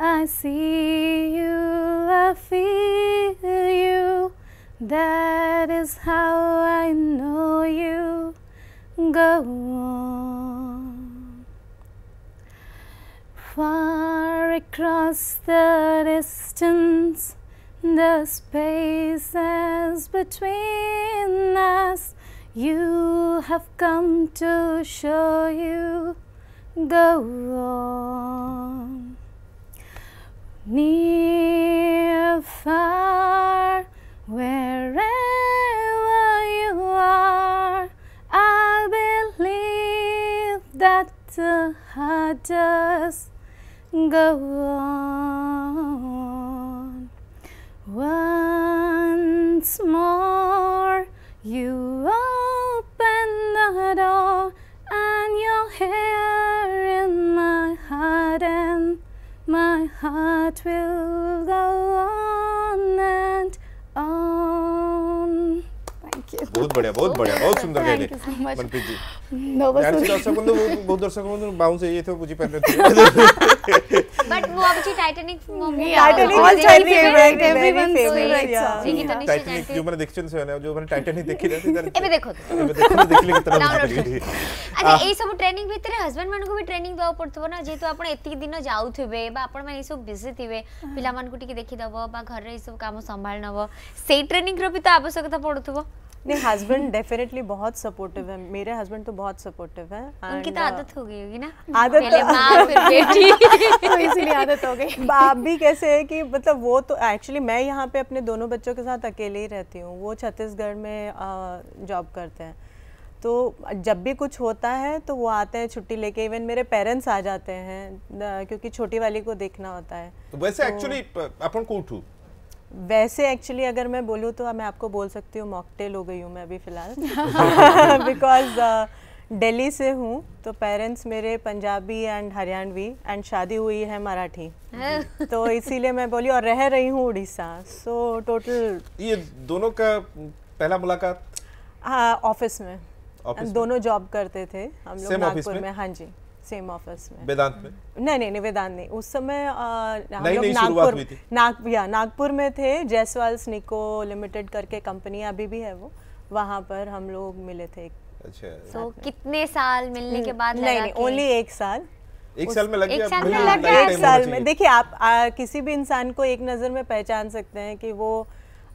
I see you, I feel you, that is how I know you. Go on. Far across the distance, the spaces between us, you have come to show you. Go on. Near, far, wherever you are, I believe that the heart does go on. Once more, you open the door, and you're here in my heart, and my heart will go on and on. Thank you. बहुत बढ़िया बहुत सुंदर गाइले Thank you so much. Manpreet ji Nervous यार हो दर्शक बंधु बहुत दर्शक बंधु बाउंस ये तो बुझी पार नहीं बट वो अब Titanic movie Titanic all is time very favorite, very everyone's favorite, favorite yeah. song. ये गीत निश्चय टाइटैनिक जानते जो मैंने देखछन से जो मैंने टाइटैनिक देखि रहती तार एबे देखो एबे देखले कितना डाउनलोड बुझी अच्छा एई सब ट्रेनिंग भितर हस्बैंड मान को भी ट्रेनिंग दवा पड़थबो ना जेतु आपण एति दिन जाउथबे बा आपण माने सब बिजी थिबे पिला मान को टिके देखि दबो बा घर रे ई सब काम संभाल नबो सेई ट्रेनिंग रो भी तो आवश्यकता पड़थबो नहीं हस्बैंड डेफिनेटली बहुत सपोर्टिव है मेरे हस्बैंड तो बहुत सपोर्टिव है उनकी तो आदत हो गई होगी ना आदत पहले माँ फिर बेटी तो इसीलिए आदत हो गई आप भी कैसे है कि मतलब वो तो एक्चुअली मैं यहाँ पे अपने दोनों बच्चों के साथ अकेले ही रहती हूँ वो छत्तीसगढ़ में जॉब करते हैं तो जब भी कुछ होता है तो वो आते हैं छुट्टी लेके इवन मेरे पेरेंट्स आ जाते हैं क्योंकि छोटी वाली को देखना होता है तो वैसे एक्चुअली अपन कोठू वैसे एक्चुअली अगर मैं बोलूँ तो मैं आपको बोल सकती हूँ मॉकटेल हो गई हूँ मैं अभी फ़िलहाल बिकॉज दिल्ली से हूँ तो पेरेंट्स मेरे पंजाबी एंड हरियाणवी एंड शादी हुई है मराठी तो इसीलिए मैं बोली और रह रही हूँ उड़ीसा सो टोटल ये दोनों का पहला मुलाकात हाँ ऑफिस में ऑफिस दोनों जॉब करते थे हम लोग Same office नागपुर में? में हाँ जी सेम ऑफिस में वेदांत में नहीं वेदांत नहीं उस समय हम नई लोग नई शुरुआत हुई थी नागपुर में थे जयसवाल स्निको लिमिटेड करके कंपनी अभी भी है वो वहाँ पर हम लोग मिले थे अच्छा तो कितने साल मिलने के बाद लगा नहीं ओनली 1 साल एक साल में लग एक गया साल में भाई, लग lifetime गया। एक साल होना में चाहिए। देखिए आप किसी भी इंसान को एक नज़र में पहचान सकते हैं कि वो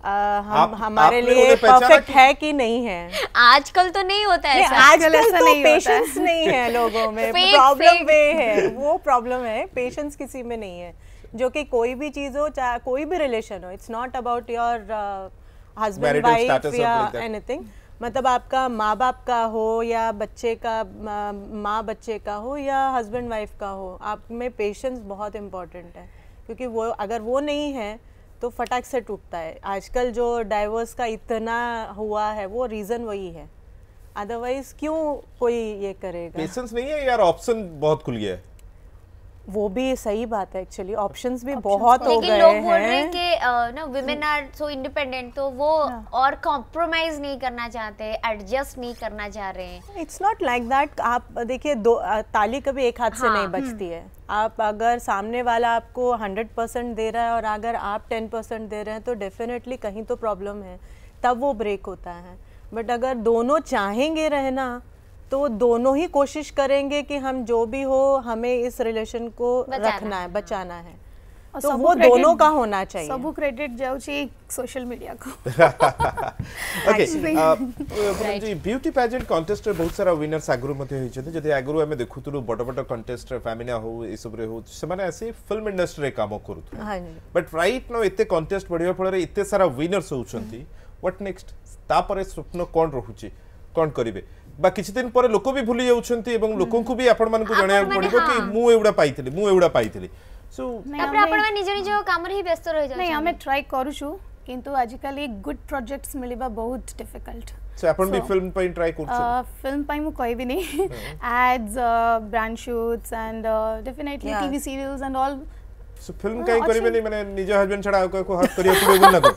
हमारे आपने लिए उन्हें पहचाना परफेक्ट कि- है कि नहीं है आजकल तो नहीं होता है ऐसा आजकल ऐसा तो नहीं होता है। पेशेंस नहीं है लोगों में Fake, प्रॉब्लम fake। वे है वो प्रॉब्लम है पेशेंस किसी में नहीं है जो कि कोई भी चीज़ हो चाहे कोई भी रिलेशन हो it's not about your husband Marital wife status or या like that. एनीथिंग मतलब आपका माँ बाप का हो या बच्चे का माँ बच्चे का हो या हस्बैंड वाइफ का हो आप में पेशेंस बहुत इम्पोर्टेंट है क्योंकि वो अगर वो नहीं है तो फटाक से टूटता है आजकल जो डाइवोर्स का इतना हुआ है वो रीज़न वही है अदरवाइज क्यों कोई ये करेगा पेशेंस नहीं है यार ऑप्शन बहुत खुल गया है वो भी सही बात है एक्चुअली ऑप्शंस भी बहुत हो लेकिन गए लोग बोल रहे हैं हैं कि ना वुमेन आर सो इंडिपेंडेंट तो वो और कॉम्प्रोमाइज नहीं करना चाहते एडजस्ट नहीं करना चाह रहे हैं इट्स नॉट लाइक दैट आप देखिए ताली कभी एक हाथ से नहीं बजती है आप अगर सामने वाला आपको 100% दे रहा है और अगर आप 10% दे रहे हैं तो डेफिनेटली कहीं तो प्रॉब्लम है तब वो ब्रेक होता है बट अगर दोनों चाहेंगे रहना तो दोनों ही कोशिश करेंगे कि हम जो भी हो हमें इस रिलेशन को रखना है बचाना है और तो सबू वो credit- दोनों का होना चाहिए सबू क्रेडिट जाउची सोशल मीडिया को ओके पुनम जी ब्यूटी पेजेंट कॉन्टेस्ट रे बहुत सारा विनर्स आगुरु मध्ये होइछथि जदि आगुरु हमें देखुतुरु बड़ बड़ कॉन्टेस्ट रे फैमिना हो ए सब रे हो से माने ऐसे फिल्म इंडस्ट्री रे काम करूथु हाँ जी बट राइट नो इते कॉन्टेस्ट बढ़िया फल रे इते सारा विनर्स होउछंती व्हाट नेक्स्ट तापरे स्वप्न कोन रहूची कोन करिवे बा किछि दिन पर लोक भी भूली जाउछंती एवं लोकन को भी आपण मान को जणया पड़िबो कि मु एउडा पाइथिली सो तापर आपण निज निज काम रे ही व्यस्त रह नहीं जाउ हमें ट्राई करूछु किंतु आजिकली गुड प्रोजेक्ट्स मिलवा बहुत डिफिकल्ट सो अपन भी फिल्म पे ट्राई करछ फिल्म पाई मु कहबी नहीं ads brand shoots and definitely TV serials and also film कहीं करिबे नहीं माने निज हस्बैंड छडा को हाथ करियो पड़ियो ना को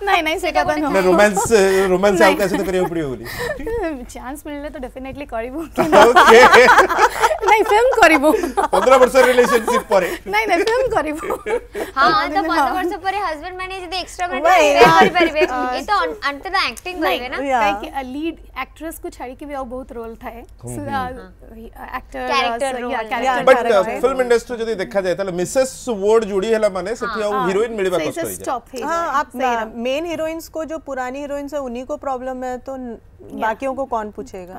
नहीं नहीं से कदा ना रोमांस आउ कैसे तो करियो पड़ियो बोली चांस मिलले तो डेफिनेटली करिवो ओके नहीं फिल्म करिवो 15 वर्ष रिलेशनशिप परे नहीं नहीं फिल्म करिवो हां तो 15 वर्ष परे हस्बैंड माने जदी एक्स्ट्रा में करि परिबे ये तो अंत तो एक्टिंग करबे ना काई कि लीड एक्ट्रेस को छाड़ी के भी और बहुत रोल था actor character but film industry जदी देखा जाय त मिसेस वर्ड जुड़ी हैला माने सेठी आ हीरोइन मिलबा कष्ट होई जाय हां आप मेन हीरोइंस को जो पुरानी हीरोइंस है उन्हीं को प्रॉब्लम है तो बाकियों को कौन पूछेगा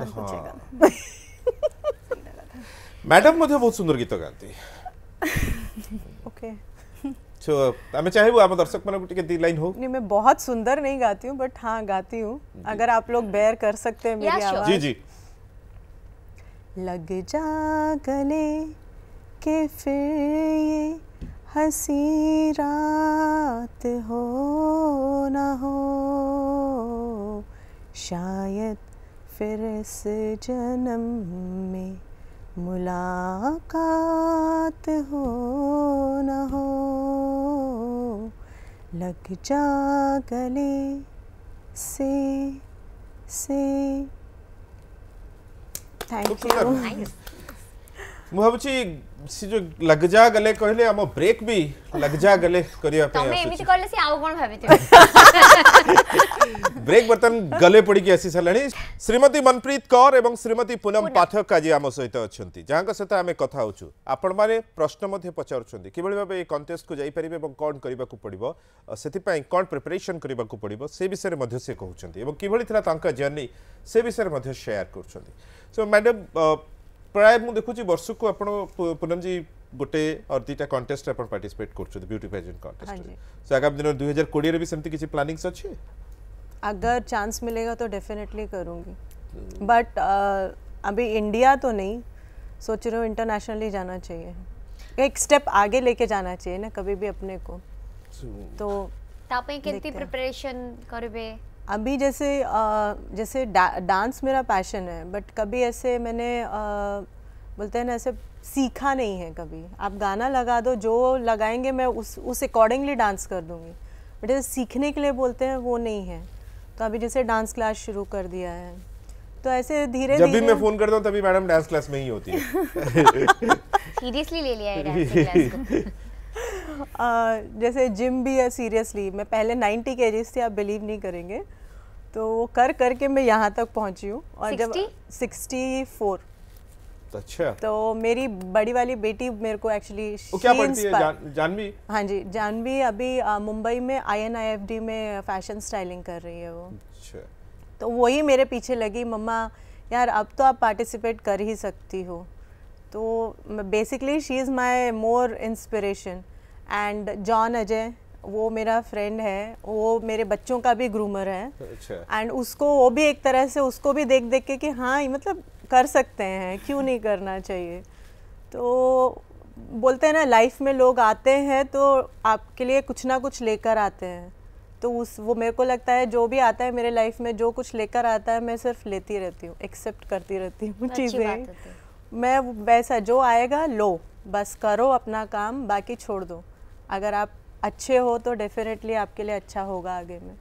मैडम मुझे बहुत सुंदर गीत गाती ओके सो हमें चाहेबो आप दर्शक मन को टिके दी लाइन हो नहीं मैं बहुत सुंदर नहीं गाती हूँ बट हाँ गाती हूँ अगर आप लोग बेयर कर सकते हैं मेरी आवाज जी जी लग जा गले के फिर ये हंसी रात हो ना हो शायद फिर इस जन्म में मुलाकात हो ना हो लग जा गले से थैंक यू मु भाबुची सी जो लग जा गले कहले हम ब्रेक भी लग जा गले करिया पे तमे एमिति कहले से आउ कोन भाबिते ब्रेक बर्तन गले पड़ी के आसी सलाणी श्रीमती मनप्रीत कौर एवं श्रीमती पूनम पाठक आज आम सहित अच्छी जहाँ सहित आम कथा होचु आपण माने प्रश्न मध्य पचारुछंती किबळी भाबे कंटेस्ट को जाई परिबे एवं कोन करिबा को पड़िबो सेति पई कोन प्रिपरेशन करिबा को पड़िबो से विषय रे मध्य से कहउछंती एवं किबळी थरा तांका जर्नी से विषय रे मध्य शेयर करछंती सो मैडम प्राय मु देखुची वर्ष को आपण पूनम जी गोटे और दुटा कंटेस्ट अपन पार्टिसिपेट करछु ब्यूटी पेजेंट कंटेस्ट सो आगामी दिन 2020 रे भी सेमती किछि प्लानिंग्स अछि अगर चांस मिलेगा तो डेफिनेटली करूँगी बट अभी इंडिया तो नहीं सोच रही हूँ इंटरनेशनली जाना चाहिए एक स्टेप आगे लेके जाना चाहिए ना कभी भी अपने को तो तापे केती प्रिपरेशन करबे अभी जैसे डांस मेरा पैशन है बट कभी ऐसे मैंने बोलते हैं ना ऐसे सीखा नहीं है कभी आप गाना लगा दो जो लगाएंगे मैं उस अकॉर्डिंगली डांस कर दूंगी बट जैसे सीखने के लिए बोलते हैं वो नहीं है तो अभी जैसे डांस क्लास शुरू कर दिया है तो ऐसे धीरे जब भी मैं फोन करता हूँ तभी मैडम डांस क्लास में ही होती है सीरियसली ले लिया है डांस क्लास को जैसे जिम भी है सीरियसली मैं पहले 90 kgs थी आप बिलीव नहीं करेंगे तो वो कर करके मैं यहाँ तक पहुँची हूँ और 60? जब 64 अच्छा तो मेरी बड़ी वाली बेटी मेरे को एक्चुअली वो क्या पढ़ती है जानवी हाँ जी जानवी अभी मुंबई में INIFD में फैशन स्टाइलिंग कर रही है वो अच्छा तो वही मेरे पीछे लगी मम्मा यार अब तो आप पार्टिसिपेट कर ही सकती हो तो basically she is my more inspiration and John Ajay वो मेरा फ्रेंड है वो मेरे बच्चों का भी ग्रूमर है एंड उसको वो भी एक तरह से उसको भी देख देख के कि हाँ मतलब कर सकते हैं क्यों नहीं करना चाहिए तो बोलते हैं ना लाइफ में लोग आते हैं तो आपके लिए कुछ ना कुछ लेकर आते हैं तो वो मेरे को लगता है जो भी आता है मेरे लाइफ में जो कुछ लेकर आता है मैं सिर्फ लेती रहती हूँ एक्सेप्ट करती रहती हूँ चीज़ें मैं वैसा जो आएगा लो बस करो अपना काम बाकी छोड़ दो अगर आप अच्छे हो तो डेफिनेटली आपके लिए अच्छा होगा आगे में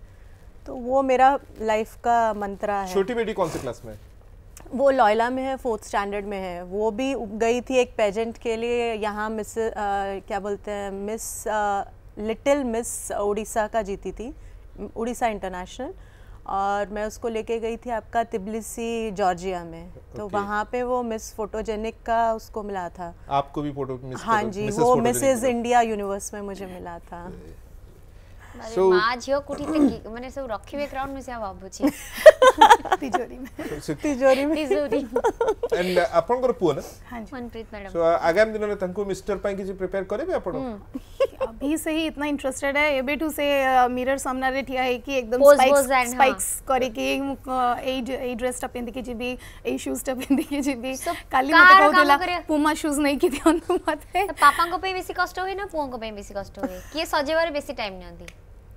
तो वो मेरा लाइफ का मंत्रा है। छोटी बेटी कौन सी क्लास में? वो लॉयला में है 4th स्टैंडर्ड में है वो भी गई थी एक पेजेंट के लिए यहाँ मिस क्या बोलते हैं मिस लिटिल मिस उड़ीसा का जीती थी उड़ीसा इंटरनेशनल और मैं उसको लेके गई थी आपका तिब्लिसी जॉर्जिया में तो वहाँ पे वो मिस फोटोजेनिक का उसको मिला था। आपको भी फोटो मिस हाँ जी वो मिसेस इंडिया यूनिवर्स में मुझे मिला था। मां झियो कुठी ते माने सब रखिबे ग्राउंड में से बाबूजी तिजोरी में तिजोरी एंड आपन कर पुआ ना हां जी मनप्रीत मैडम सो आगामी दिन में तंको मिस्टर पई किछि प्रिपेयर करबे आपण अभी से ही इतना इंटरेस्टेड है एबे टू से मिरर सामने रे ठिया है कि एकदम स्पाइक्स करे कि ए ड्रेस टप पिंदी के जीबी ए शूज टप पिंदी के जीबी काली मते कहू देला पुमा शूज नहीं कि दियन मते पापा को पे बेसी कष्ट होई ना पुओ को पे बेसी कष्ट होई कि सजेवारे बेसी टाइम नंदी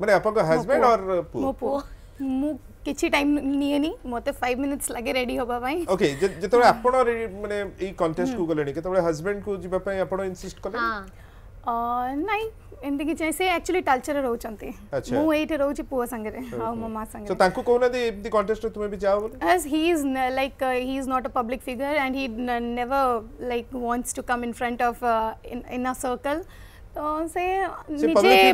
माने आपन हस्बैंड और मो पुओ मु किछि टाइम निएनी मते 5 मिनिट्स लागे रेडी होबा पई ओके जेतबे आपन माने ई कॉन्टेस्ट को गलेनी केतबे हस्बैंड को जिबा पई आपन इंसिस्ट कले नहीं एमती कि से एक्चुअली टालचर रहउचंती मु एठे रहउची पुओ संगे रे आ मम्मा संगे तो तांको कोना दे एमती कॉन्टेस्ट रे तुम्हें भी जाओ बोले as he is he is not a public figure and he never like wants to come in front of in a circle तो से नीचे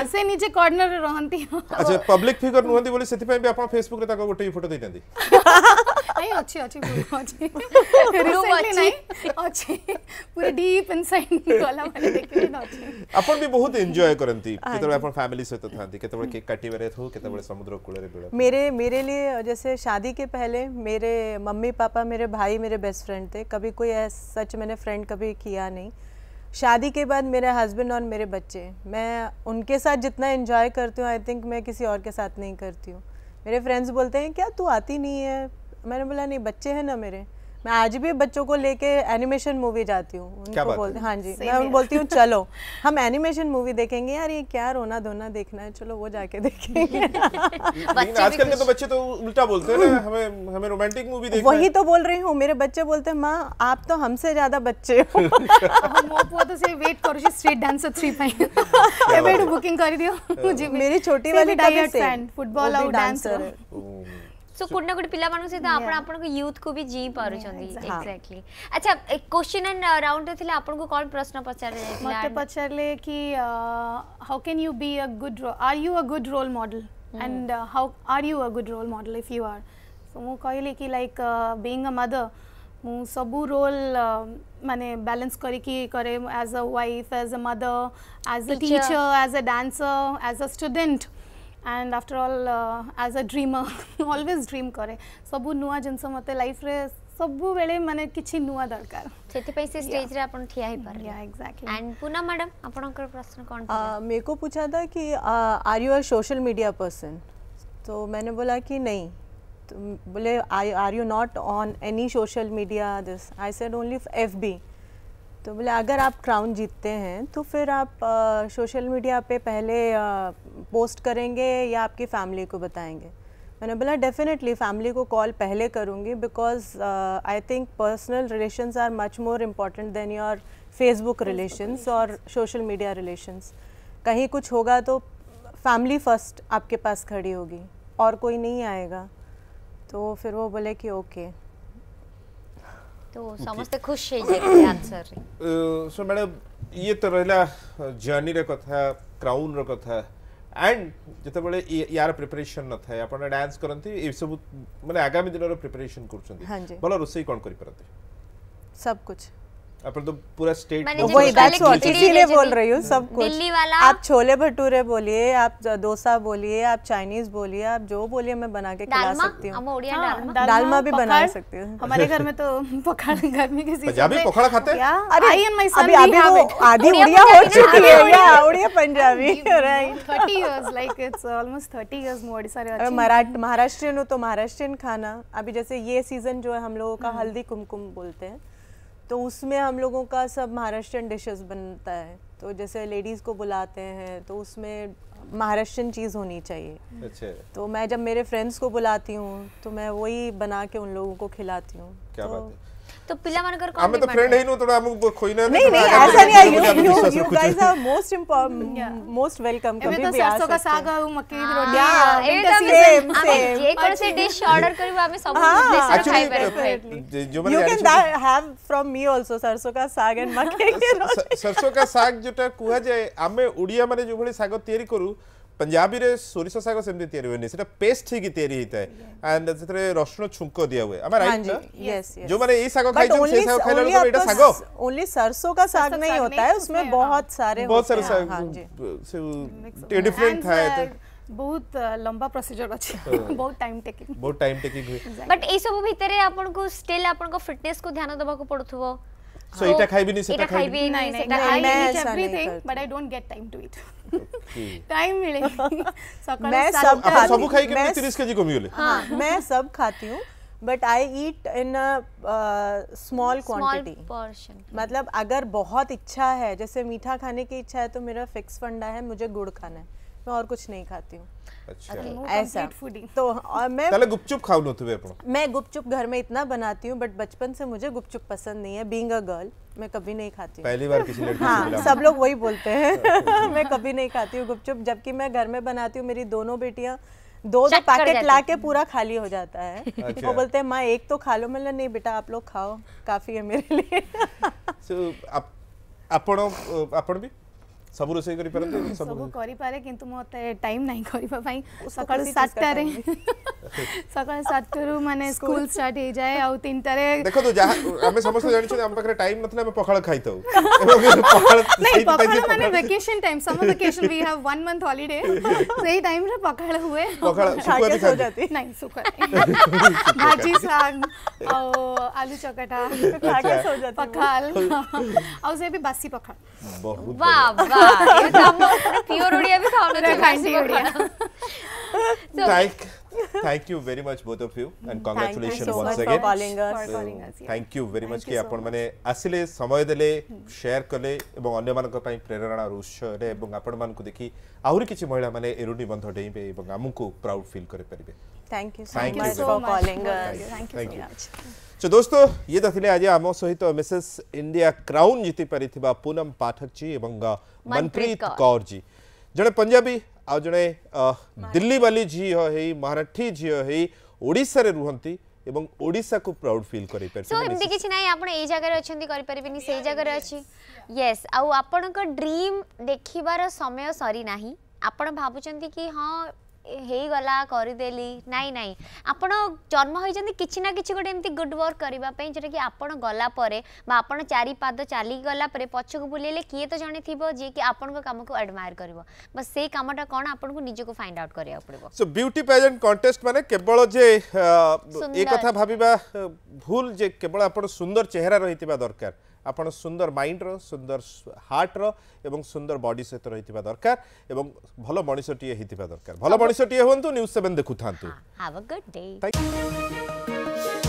से नीचे कॉर्नर रे रहंती अच्छा पब्लिक फिगर नुहंती बोली सेति पई भी आपन फेसबुक रे ताको गोटे फोटो देइतंदी नहीं अच्छी अच्छी रिसेंटली नहीं अच्छी पूरे डीप इनसाइड वाला मैंने देखली न अच्छी अपन भी बहुत एंजॉय करंती केतबे अपन फैमिली सहित थांती केतबे केक काटी बेरे थो केतबे समुद्र कूल रे बिड़ा मेरे लिए जैसे शादी के पहले मेरे मम्मी पापा मेरे भाई मेरे बेस्ट फ्रेंड थे कभी कोई सच मैंने फ्रेंड कभी किया नहीं शादी के बाद मेरे हस्बैंड और मेरे बच्चे मैं उनके साथ जितना एंजॉय करती हूँ आई थिंक मैं किसी और के साथ नहीं करती हूँ मेरे फ्रेंड्स बोलते हैं क्या तू आती नहीं है मैंने बोला नहीं बच्चे हैं ना मेरे मैं आज भी बच्चों को लेके एनिमेशन मूवी जाती हूँ उनको बोलते हाँ जी मैं उनको बोलती हूँ चलो हम एनिमेशन मूवी देखेंगे यार ये क्या रोना धोना देखना है चलो वो जाके देखेंगे लेकिन आजकल के तो बच्चे तो उल्टा बोलते हैं ना हमें रोमांटिक मूवी देखना वही तो बोल रही हूँ मेरे बच्चे बोलते हैं माँ आप तो हमसे ज्यादा बच्चे हो मो पुओ तो से वेट करू स्ट्रीट डांसर 3 पाई एबे बुकिंग कर दियो मेरी छोटी वाली डायट फैन फुटबॉल और डांसर सो कोड ना कोड पिला मानु से आपण आपण को यूथ को भी जी पारु छंदी एग्जैक्टली अच्छा एक क्वेश्चन एंड राउंड रे थिले आपण को कोन प्रश्न पचारे मते पचारले कि how can you be a good are you a good role model and how are you a good role model if you are so मो कहले कि लाइक बीइंग अ मदर मु सबु रोल माने बैलेंस करी कि करे as a wife as a mother as a teacher as a dancer as a student and after all as a dreamer always dream करे सबु नुआ जिंस मते लाइफ रे सबु बेले माने किछि नुआ दरकार सेति पई से स्टेज रे अपन ठिया ही पर या एग्जैक्टली एंड पूना मैडम आपनकर प्रश्न कोन मेरे को पूछा था कि are you a social media person तो मैंने बोला कि नहीं तो बोले are you not on any social media this I said only FB तो बोले अगर आप क्राउन जीतते हैं तो फिर आप सोशल मीडिया पे पहले पोस्ट करेंगे या आपकी फैमिली को बताएंगे मैंने बोला डेफिनेटली फैमिली को कॉल पहले करूँगी because I think personal relations are much more important than your Facebook relations और सोशल मीडिया रिलेशंस कहीं कुछ होगा तो फैमिली फर्स्ट आपके पास खड़ी होगी और कोई नहीं आएगा तो फिर वो बोले कि ओके तो समस्त खुश है जे आंसर सो मैडम ये तो रहला जर्नी रे कथा क्राउन रे कथा एंड जते बेले यार प्रिपरेशन न थाए आपण डांस करंती ए सब माने आगामी दिन रो प्रिपरेशन करछंती भलो रोसई कोन करि परंती सब कुछ अपन तो पूरा स्टेट वही दैट्स व्हाट इसीलिए बोल रही हूँ सब कुछ दिल्ली वाला आप छोले भटूरे बोलिए आप डोसा बोलिए आप चाइनीज बोलिए आप जो बोलिए मैं बना के खिला सकती हूँ हम ओडिया डालमा डालमा भी बना सकती हूँ हमारे घर में तो पखाड़ गर्मी के सीजन पंजाबी पखाड़ा खाते हैं अरे आई एंड माय सन अभी आधी उड़िया हो चुकी है या Odia Punjabi right 30 years like it's almost 30 years more सारे अच्छे महाराष्ट्रियन हो तो महाराष्ट्रियन खाना अभी जैसे ये सीजन जो है हम लोगों का हल्दी कुमकुम बोलते हैं तो उसमें हम लोगों का सब महाराष्ट्रियन डिशेस बनता है तो जैसे लेडीज़ को बुलाते हैं तो उसमें महाराष्ट्रियन चीज़ होनी चाहिए अच्छा तो मैं जब मेरे फ्रेंड्स को बुलाती हूँ तो मैं वही बना के उन लोगों को खिलाती हूँ क्या बात है तो पिला मानकर कोन हमें तो फ्रेंड है नो थोड़ा हमको खोई ना नहीं ऐसा नहीं है you guys are most welcome कभी भी सरसों का साग और मक्की की रोटी हमें जे कोन से डिश ऑर्डर करबो हमें सब देश खाइ परबे जो मैंने you can have from me also सरसों का साग एंड मक्की की रोटी सरसों का साग जोटा कुहा जाए हमें उड़िया माने जो भली साग तयारी करू पंजाबी रे सोरिष साग सेमती तयारी होनी सेटा पेस्ट ठीक तयारी होता है एंड सेतरे रसुन छुंको दिया हुए am I right यस जो माने ए साग खाइ जो से साग खाइला तो एटा साग ओनली सरसों का साग नहीं होता है उसमें बहुत सारे साग से डिफरेंट था बहुत लंबा प्रोसीजर अछि बहुत टाइम टेकिंग हुए बट ए सब भीतरे आपन को स्टिल आपन को फिटनेस को ध्यान देबा को पड़थबो सो एटा खाइबी नहीं सेटा खाइबी नहीं I eat everything but I don't get time to eat time मिले मैं सब खाई के 30 केजी कमी होले हां मैं सब खाती हूं but I eat in a small quantity मतलब अगर बहुत इच्छा है जैसे मीठा खाने की इच्छा है तो मेरा फिक्स फंडा है मुझे गुड़ खाना है मैं और कुछ नहीं खाती हूँ अच्छा ऐसा तो और मैं ताले गुपचुप खाऊ नथुबे आपण मैं गुपचुप घर में इतना बनाती हूँ बट बचपन से मुझे गुपचुप पसंद नहीं है बीइंग अ गर्ल मैं कभी नहीं खाती हूँ पहली बार किसी लड़की से हाँ मिला सब लोग वही बोलते हैं मैं कभी नहीं खाती हूँ गुपचुप जबकि मैं घर में बनाती हूँ मेरी दोनों बेटियाँ दो चट कर पैकेट जाती ला के पूरा खाली हो जाता है अच्छा। वो बोलते हैं माँ एक तो खा लो मतलब नहीं बेटा आप लोग खाओ काफी है मेरे लिए सो आपण आपण भी सब रोसे करि परंते सब करि पारे किंतु मते टाइम नहीं करिबा भाई सकाळ किसी चीज का 7 रे सकाळ 7 रु माने स्कूल स्टार्ट हो जाए आ 3 रे देखो तो जहाँ हमें समस्त जानि छी हम पाखरे टाइम नथले हम पखाळ खाइतो पखाळ नहीं पखाळ माने vacation time summer vacation we have 1 month holiday सही टाइम रे पखाळ हुए पखाळ खा के सुकुआ सो जाती नहीं सुखा भाजी साग और आलू चकटा खा के सो जाती पखाल और से भी बासी पखाल बहुत वाह वाह ये तो हम प्योर ओडिया भी खाओ ना खांडी Odia thank you very much both of you and Thank you congratulation so once much for again calling us. For calling us, yeah. Thank you very much Thank कि you so आपण माने आसिले समय देले शेयर कले एवं अन्य मानक पई प्रेरणा और उत्साह रे एवं आपण मान को देखि आहुरी किछि महिला माने एरुनी बंध डेइबे एवं हमकु प्राउड फील करे परिबे thank you Thank so you मच so for much. Calling Thank you Thank so you. much. तो दोस्तों ये दथिले आज आम सहित मिसेस इंडिया क्राउन जीति परिथिबा पूनम पाठक जी एवं मनप्रीत कौर जी जड़े पंजाबी आ जड़े दिल्ली वाली झील है महाराठी झील है ओडिशा रे रुहंती एवं ओडिशा को प्राउड फील करि सो एमती किछि नै आपण ए जगह रे अछंती करि परिबेनी से जगह रे अछि यस आ आपण को ड्रीम देखिबार समय सरी नाही आपण भाबुचंती कि हां हे गला करि देली नाही नाही आपण जन्म होई जंती किछि ना किछि गोटे एमती गुड वर्क करबा पई जेटा कि आपण गला परे बा आपण चारि पाद चाली गला परे पछ को बुलेले किए तो जणे थिबो जे कि आपण को काम को एडमायर करबो बस से कामटा कोन आपण को निजे को फाइंड आउट करिया पड़बो सो ब्यूटी पेजेंट कॉन्टेस्ट माने केवल जे ए कथा भाबिबा भूल जे केवल आपण सुंदर चेहरा रहितिबा दरकार आपण सुंदर माइंड रो सुंदर हार्ट रो एवं सुंदर बॉडी सहित रहितिबा दरकार एवं भलो मनुष्यटीए हितिबा दरकार भलो मनुष्यटीए होंतु न्यूज़ 7 देखु थांतु have a good day Thank you.